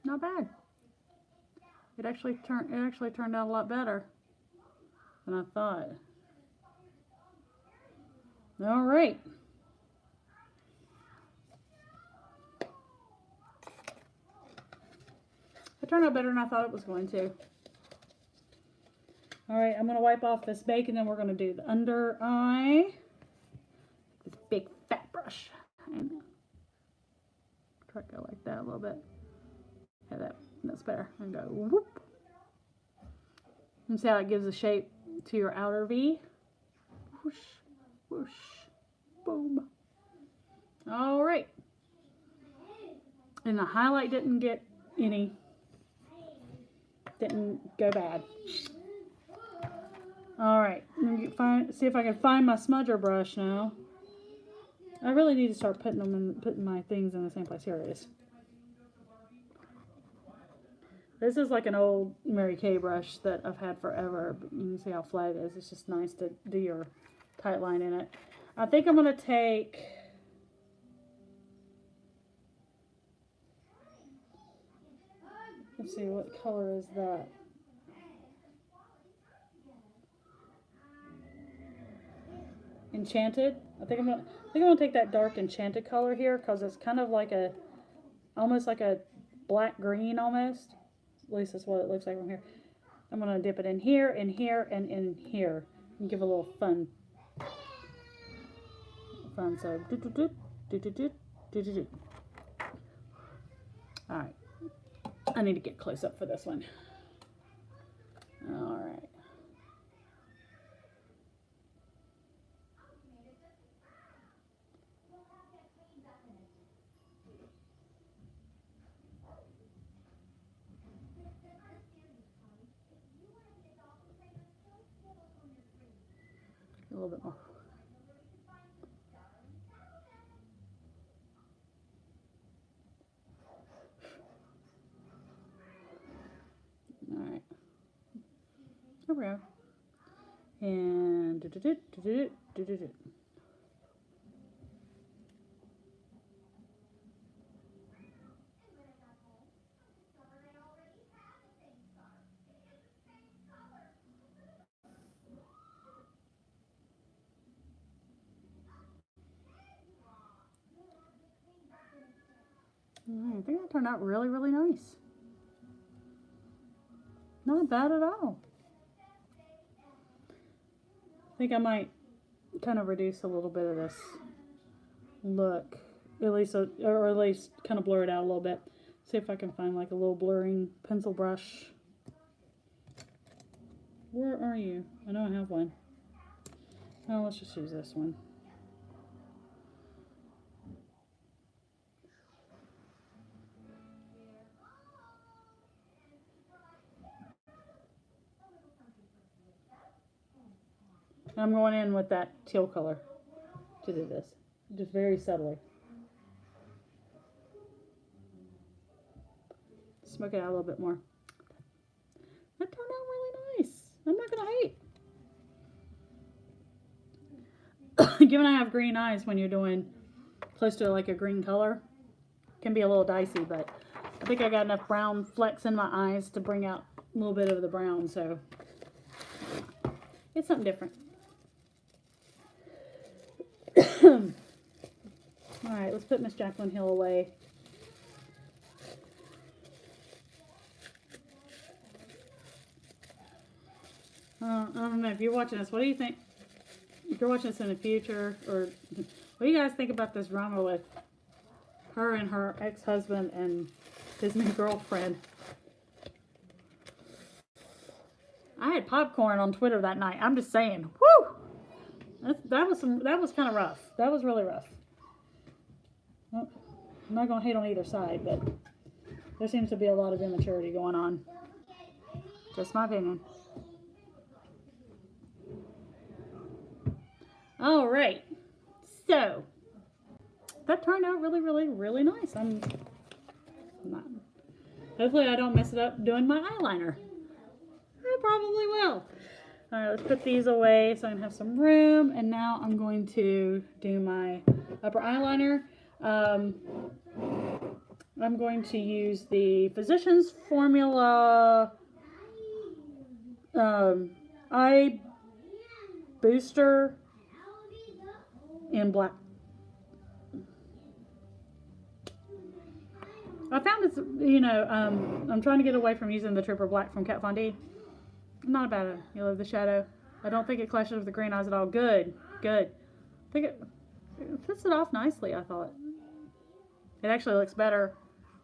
Not bad. It actually turned out a lot better than I thought. All right. It turned out better than I thought it was going to. All right, I'm going to wipe off this bake, and then we're going to do the under eye. This big fat brush. And try to go like that a little bit. Yeah, that's better. And go whoop. And see how it gives a shape to your outer V. Whoosh, whoosh, boom. All right. And the highlight didn't go bad. All right, see if I can find my smudger brush now. I really need to start putting my things in the same place. Here it is. This is like an old Mary Kay brush that I've had forever. But you can see how flat it is. It's just nice to do your tight line in it. I think I'm going to take... Let's see, what color is that? Enchanted. I think I'm gonna take that dark enchanted color here because it's kind of like almost like a black green almost. At least that's what it looks like from here. I'm gonna dip it in here, and here, and in here, and give a little fun. So All right. I need to get close up for this one. All right. A little bit more. All right. There we go. And I think that turned out really, really nice. Not bad at all. I think I might kind of reduce a little bit of this look, or at least kind of blur it out a little bit. See if I can find like a little blurring pencil brush. Where are you? I know I have one. Oh, let's just use this one. I'm going in with that teal color to do this, just very subtly. Smoke it out a little bit more. That turned out really nice. I'm not gonna hate. Given I have green eyes, when you're doing close to like a green color, can be a little dicey, but I think I got enough brown flecks in my eyes to bring out a little bit of the brown, so it's something different. Alright, let's put Miss Jacqueline Hill away. I don't know if you're watching this. What do you think? If you're watching this in the future, or what do you guys think about this drama with her and her ex-husband and his new girlfriend? I had popcorn on Twitter that night. I'm just saying, whoo! That was kind of rough. That was really rough. Well, I'm not gonna hate on either side, but there seems to be a lot of immaturity going on. Just my opinion. All right, so that turned out really, really, really nice. Hopefully I don't mess it up doing my eyeliner. I probably will. All right, let's put these away so I can have some room. And now I'm going to do my upper eyeliner. I'm going to use the Physicians Formula Eye Booster in black. I found this, I'm trying to get away from using the Trooper Black from Kat Von D. Not about it. You love the shadow. I don't think it clashes with the green eyes at all. Good. I think it puts it off nicely, I thought. It actually looks better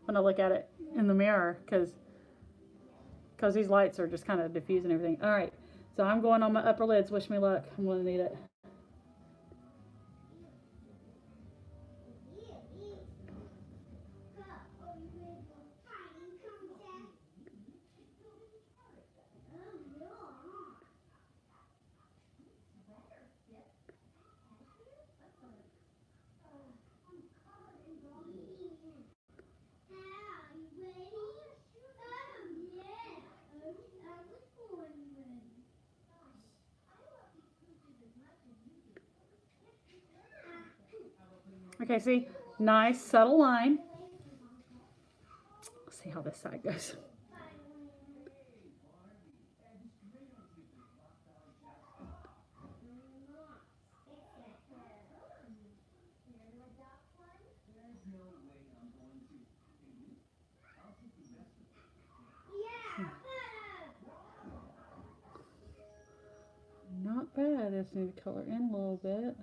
when I look at it in the mirror because these lights are just kind of diffusing everything. All right. So I'm going on my upper lids. Wish me luck. I'm going to need it. Okay, see? Nice, subtle line. Let's see how this side goes. Not bad. I just need to color in a little bit.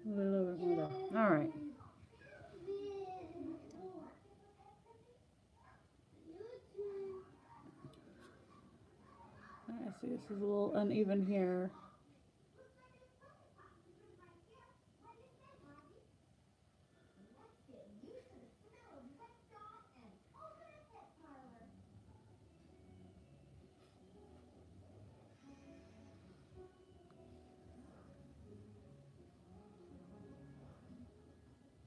A little bit more there. All right. I see this is a little uneven here.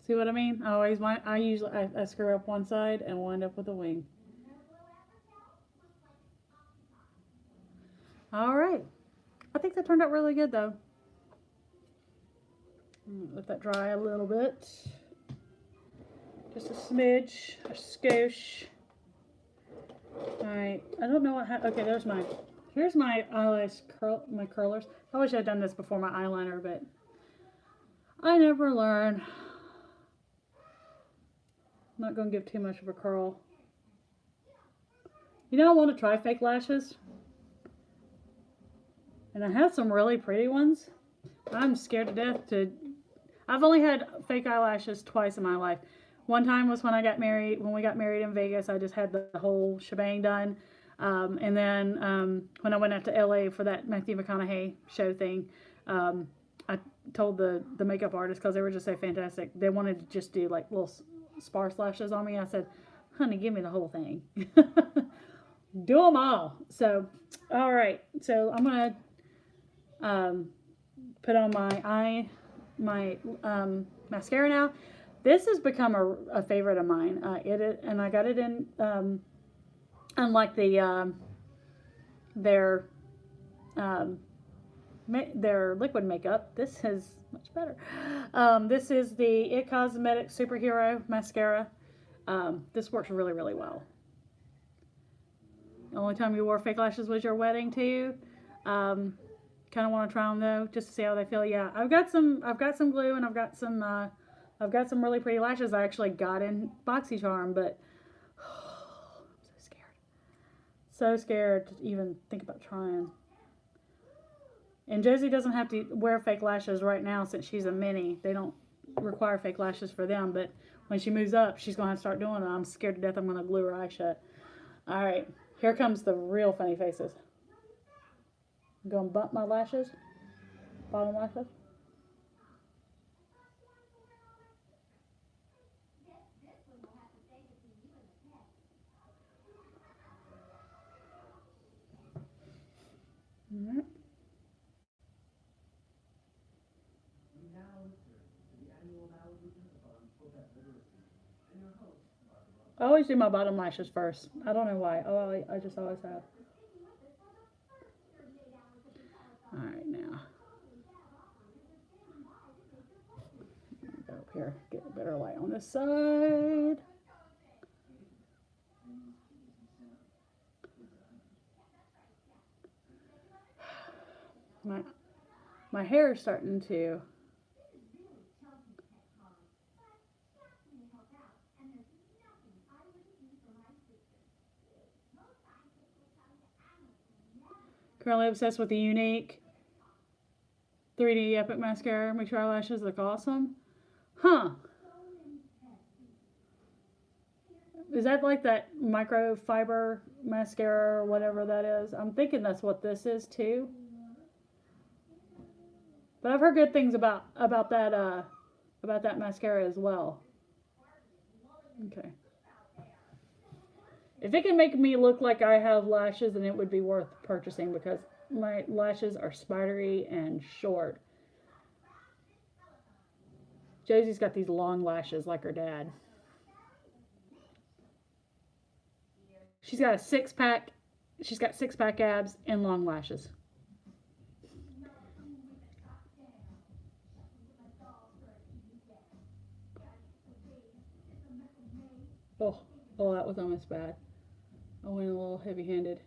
See what I mean? I usually screw up one side and wind up with a wing. All right. I think that turned out really good though. Let that dry a little bit. Just a smidge, a skosh. All right. I don't know what. Okay, there's my. Here's my eyelash my curlers. I wish I'd done this before my eyeliner, but I never learn. I'm not going to give too much of a curl. You know, I want to try fake lashes. And I have some really pretty ones. I'm scared to death to... I've only had fake eyelashes twice in my life. One time was when I got married. When we got married in Vegas, I just had the whole shebang done. And then when I went out to LA for that Matthew McConaughey show thing, I told the makeup artist, because they were just so fantastic, they wanted to just do like little sparse lashes on me. I said, honey, give me the whole thing. Do them all. So, all right. So I'm going to put on my mascara now. This has become a favorite of mine. And I got it in, unlike their liquid makeup, this is much better. This is the It Cosmetics Superhero Mascara. This works really, really well. The only time you wore fake lashes was your wedding too. Kind of want to try them though, just to see how they feel. Yeah, I've got some glue, and I've got some really pretty lashes I actually got in Boxycharm, but I'm so scared to even think about trying. And Josie doesn't have to wear fake lashes right now since she's a mini. They don't require fake lashes for them, but when she moves up, she's going to have to start doing it. I'm scared to death I'm going to glue her eye shut. All right, here comes the real funny faces. I'm going to bump my lashes, bottom lashes. All right. I always do my bottom lashes first. I don't know why. Oh, I just always have. All right, now. Go up here, get a better light on this side. My hair is starting to... Currently obsessed with the Unique 3D Epic Mascara. Make sure eyelashes look awesome. Huh. Is that like that microfiber mascara or whatever that is? I'm thinking that's what this is too. But I've heard good things about that mascara as well. Okay. If it can make me look like I have lashes, then it would be worth purchasing, because my lashes are spidery and short. Josie's got these long lashes like her dad. She's got a six-pack. She's got six-pack abs and long lashes. Oh, that was almost bad. I went a little heavy-handed.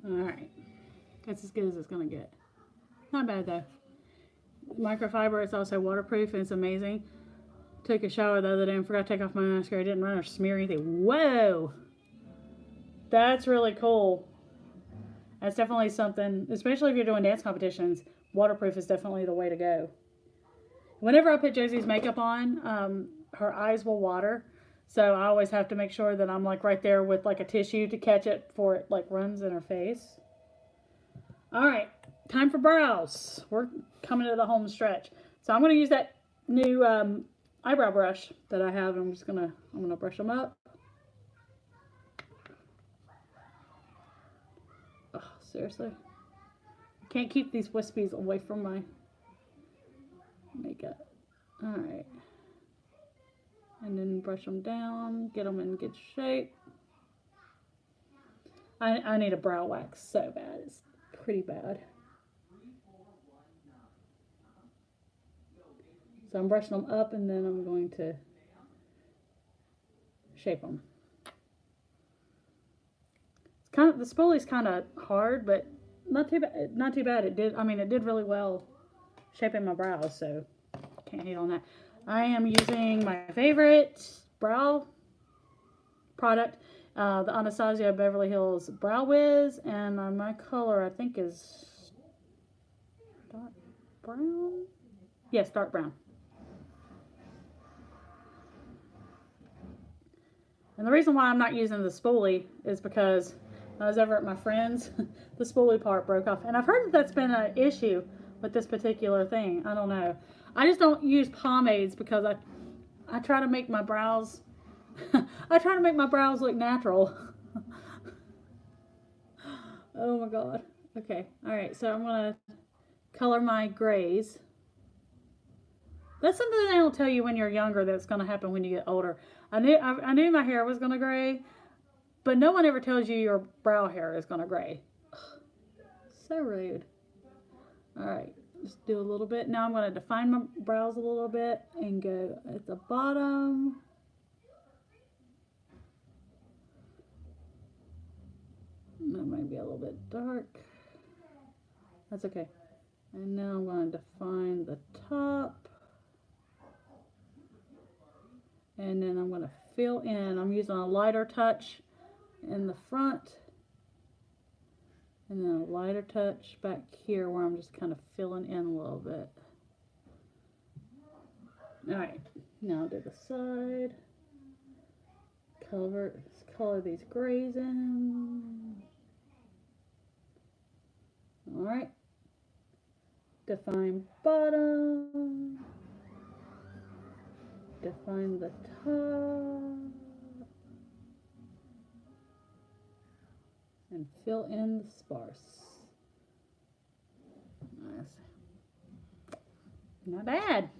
Alright. That's as good as it's going to get. Not bad though. Microfiber, it's also waterproof and it's amazing. Took a shower the other day and forgot to take off my mascara. I didn't run or smear anything. Whoa! That's really cool. That's definitely something, especially if you're doing dance competitions, waterproof is definitely the way to go. Whenever I put Josie's makeup on, her eyes will water. So I always have to make sure that I'm like right there with like a tissue to catch it before it like runs in her face. Alright, time for brows. We're coming to the home stretch. So I'm going to use that new eyebrow brush that I have. I'm gonna brush them up. Oh, seriously. I can't keep these wispies away from my makeup. Alright. And then brush them down, get them in good shape. I need a brow wax so bad. It's pretty bad. So I'm brushing them up and then I'm going to shape them. It's kind of, the spoolie's kind of hard, but not too bad. Not too bad. It did really well shaping my brows, so can't hate on that. I am using my favorite brow product, the Anastasia Beverly Hills Brow Wiz, and my color I think is dark brown. Yes, dark brown. And the reason why I'm not using the spoolie is because I was over at my friend's, the spoolie part broke off. And I've heard that that's been an issue with this particular thing. I don't know. I just don't use pomades because I try to make my brows, I try to make my brows look natural. Oh my God. Okay. All right. So I'm going to color my grays. That's something they don't tell you when you're younger that's going to happen when you get older. I knew my hair was going to gray, but no one ever tells you your brow hair is going to gray. Ugh, so rude. All right, just do a little bit. Now I'm going to define my brows a little bit and go at the bottom. That might be a little bit dark. That's okay. And now I'm going to define the top. And then I'm going to fill in. I'm using a lighter touch in the front. And then a lighter touch back here where I'm just kind of filling in a little bit. Alright, now I'll do the side. Color these grays in. Alright. Define bottom. Define the top. And fill in the sparse. Nice. Not bad.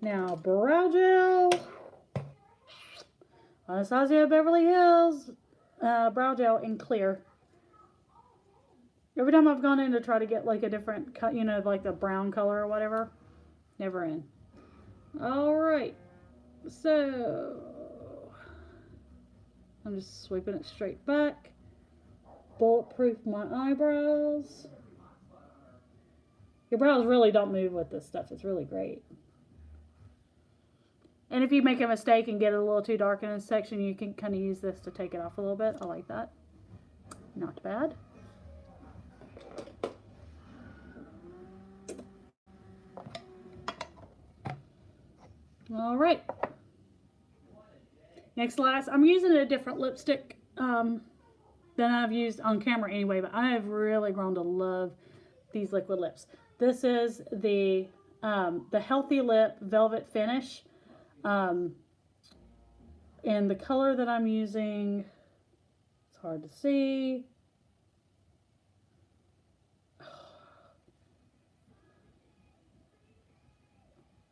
Now, brow gel. Anastasia Beverly Hills brow gel in clear. Every time I've gone in to try to get like a different cut, you know, like the brown color or whatever, never in. Alright, so I'm just sweeping it straight back. Bulletproof my eyebrows. Your brows really don't move with this stuff. It's really great. And if you make a mistake and get it a little too dark in a section, you can kind of use this to take it off a little bit. I like that. Not bad. All right. Next last, I'm using a different lipstick than I've used on camera anyway, but I have really grown to love these liquid lips. This is the Healthy Lip Velvet Finish. And the color that I'm using, it's hard to see.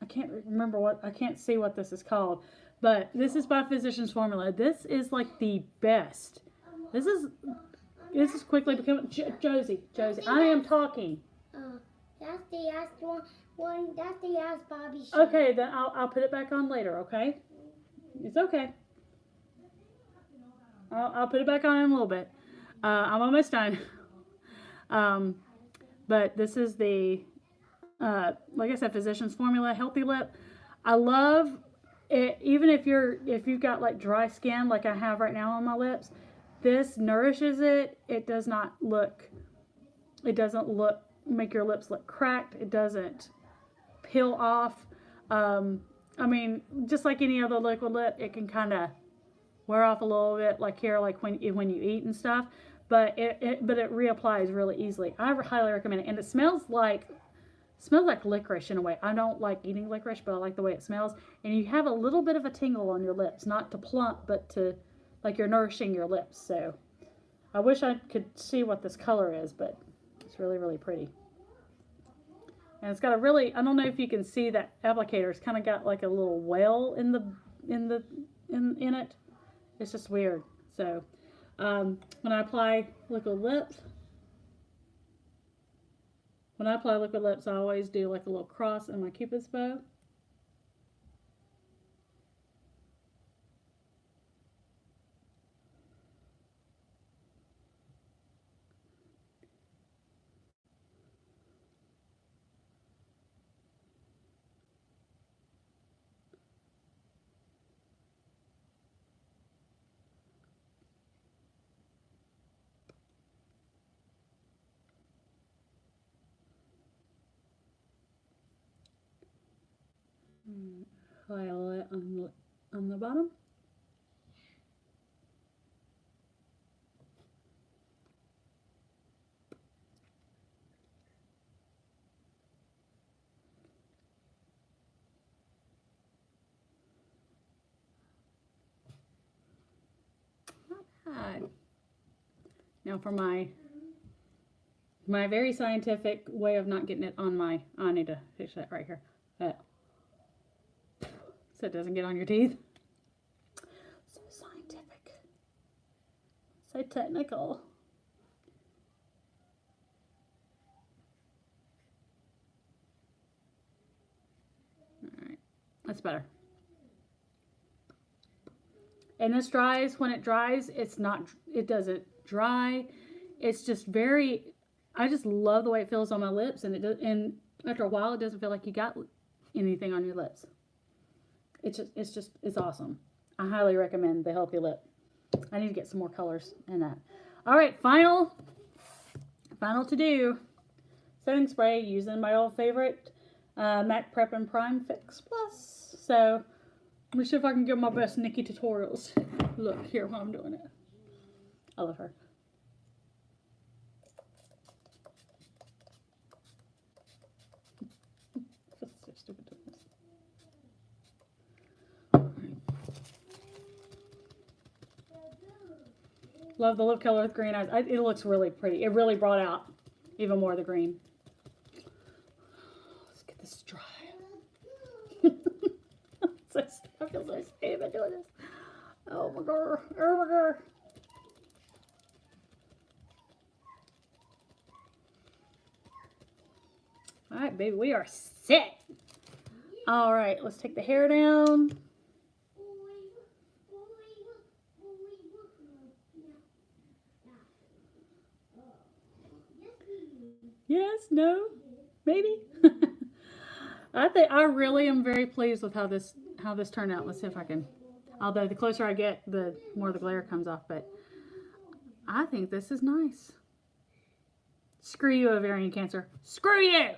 I can't see what this is called, but this is by Physicians Formula. This is like the best. This is quickly becoming, Josie, I am talking. That's the last one. That's the last Bobby show. Okay, then I'll put it back on later, okay? It's okay. I'll put it back on in a little bit. I'm almost done. But this is the, like I said, Physicians Formula Healthy Lip. I love it, even if you've got like dry skin like I have right now on my lips. This nourishes it. It doesn't make your lips look cracked. It doesn't peel off. I mean, just like any other liquid lip, it can kind of wear off a little bit, like here, like when you eat and stuff. But it reapplies really easily. I highly recommend it, and it smells like licorice in a way. I don't like eating licorice, but I like the way it smells. And you have a little bit of a tingle on your lips, not to plump, but to like you're nourishing your lips. So I wish I could see what this color is, but it's really, really pretty. And it's got a really, I don't know if you can see that applicator. It's kind of got like a little well in it. It's just weird. So when I apply liquid lips, I always do like a little cross in my Cupid's bow. Highlight on the bottom. Not bad. Now for my very scientific way of not getting it on my, I need to fix that right here. So it doesn't get on your teeth. So scientific. So technical. Alright, that's better. And this dries, when it dries, it doesn't dry. It's just very, I just love the way it feels on my lips, and after a while it doesn't feel like you got anything on your lips. It's awesome. I highly recommend the Healthy Lip. I need to get some more colors in that. All right, final to do. Setting spray using my old favorite MAC Prep and Prime Fix Plus. So let me see if I can give my best Nikki tutorials. Look here while I'm doing it. I love her. So stupid. Love the lip color with green eyes. It looks really pretty. It really brought out even more of the green. Let's get this dry. I feel so stupid doing this. Oh my god. Oh my god. Alright, baby, we are set. Alright, let's take the hair down. Yes, no, maybe. I really am very pleased with how this turned out. Let's see if I can. Although the closer I get, the more the glare comes off. But I think this is nice. Screw you, ovarian cancer. Screw you.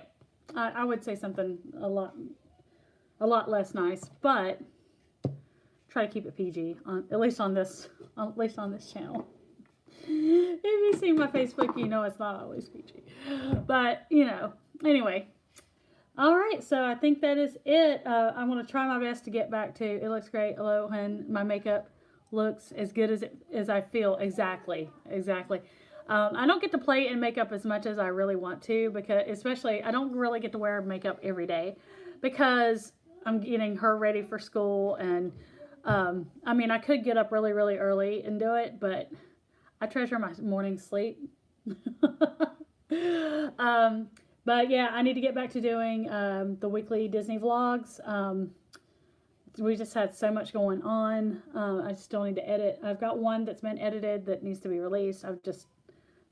I would say something a lot less nice, but try to keep it PG. At least on this channel. If you see my Facebook, you know it's not always peachy. But, you know, anyway. All right, so I think that is it. I'm going to try my best to get back to it looks great, aloha, and my makeup looks as good as I feel. Exactly. I don't get to play in makeup as much as I really want to, because especially I don't really get to wear makeup every day because I'm getting her ready for school. And I mean, I could get up really, really early and do it, but I treasure my morning sleep. But yeah, I need to get back to doing the weekly Disney vlogs. We just had so much going on. I still need to edit. I've got one that's been edited that needs to be released. I've just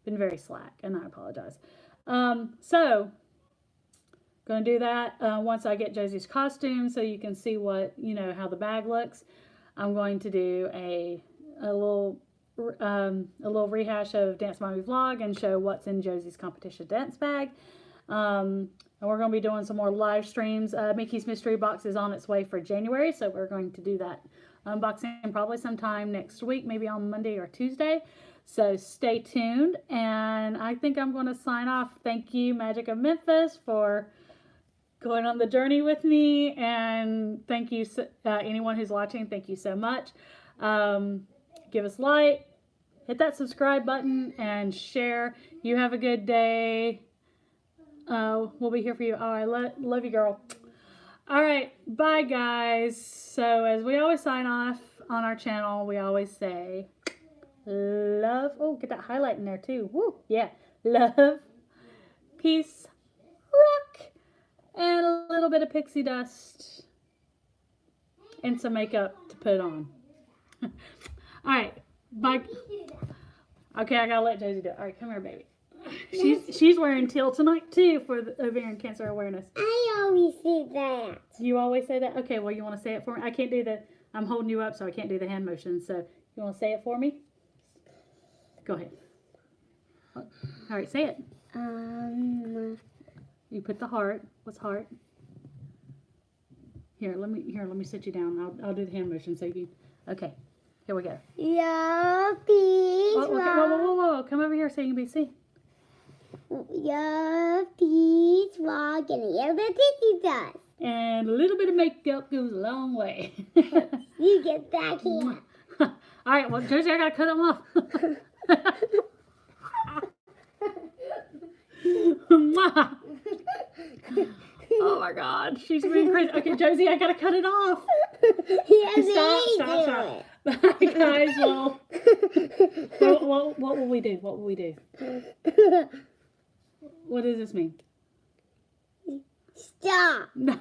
been very slack, and I apologize. So, going to do that once I get Josie's costume, so you can see what, you know, how the bag looks. I'm going to do a little rehash of Dance Mommy vlog and show what's in Josie's competition dance bag. And we're going to be doing some more live streams. Mickey's Mystery Box is on its way for January, so we're going to do that unboxing probably sometime next week, maybe on Monday or Tuesday. So stay tuned, and I think I'm going to sign off. Thank you, Magic of Memphis, for going on the journey with me, and thank you, anyone who's watching. Thank you so much. Give us a like, hit that subscribe button, and share. You have a good day. We'll be here for you. Oh, I love you, girl. All right, bye, guys. So as we always sign off on our channel, we always say love. Oh, get that highlight in there too. Woo, yeah. Love, peace, rock, and a little bit of pixie dust and some makeup to put on. All right, bye. Okay, I gotta let Josie do it. All right, come here, baby. She's wearing teal tonight too for the Ovarian Cancer Awareness. I always say that. You always say that? Okay, well, you want to say it for me? I can't do I'm holding you up, so I can't do the hand motion. So you want to say it for me? Go ahead. All right, say it. You put the heart. What's heart? Here, let me sit you down. I'll do the hand motion so you. Okay, here we go. Love, peace, Whoa. Come over here so you can be seen. Love, peace, rock, and a little bit of pixie dust. And a little bit of makeup goes a long way. You get back here. All right, well, Josie, I gotta cut them off. Oh my God, she's being crazy. Okay, Josie, I gotta cut it off. Stop. Bye, guys. Well, what will we do? What will we do? What does this mean? Stop. No.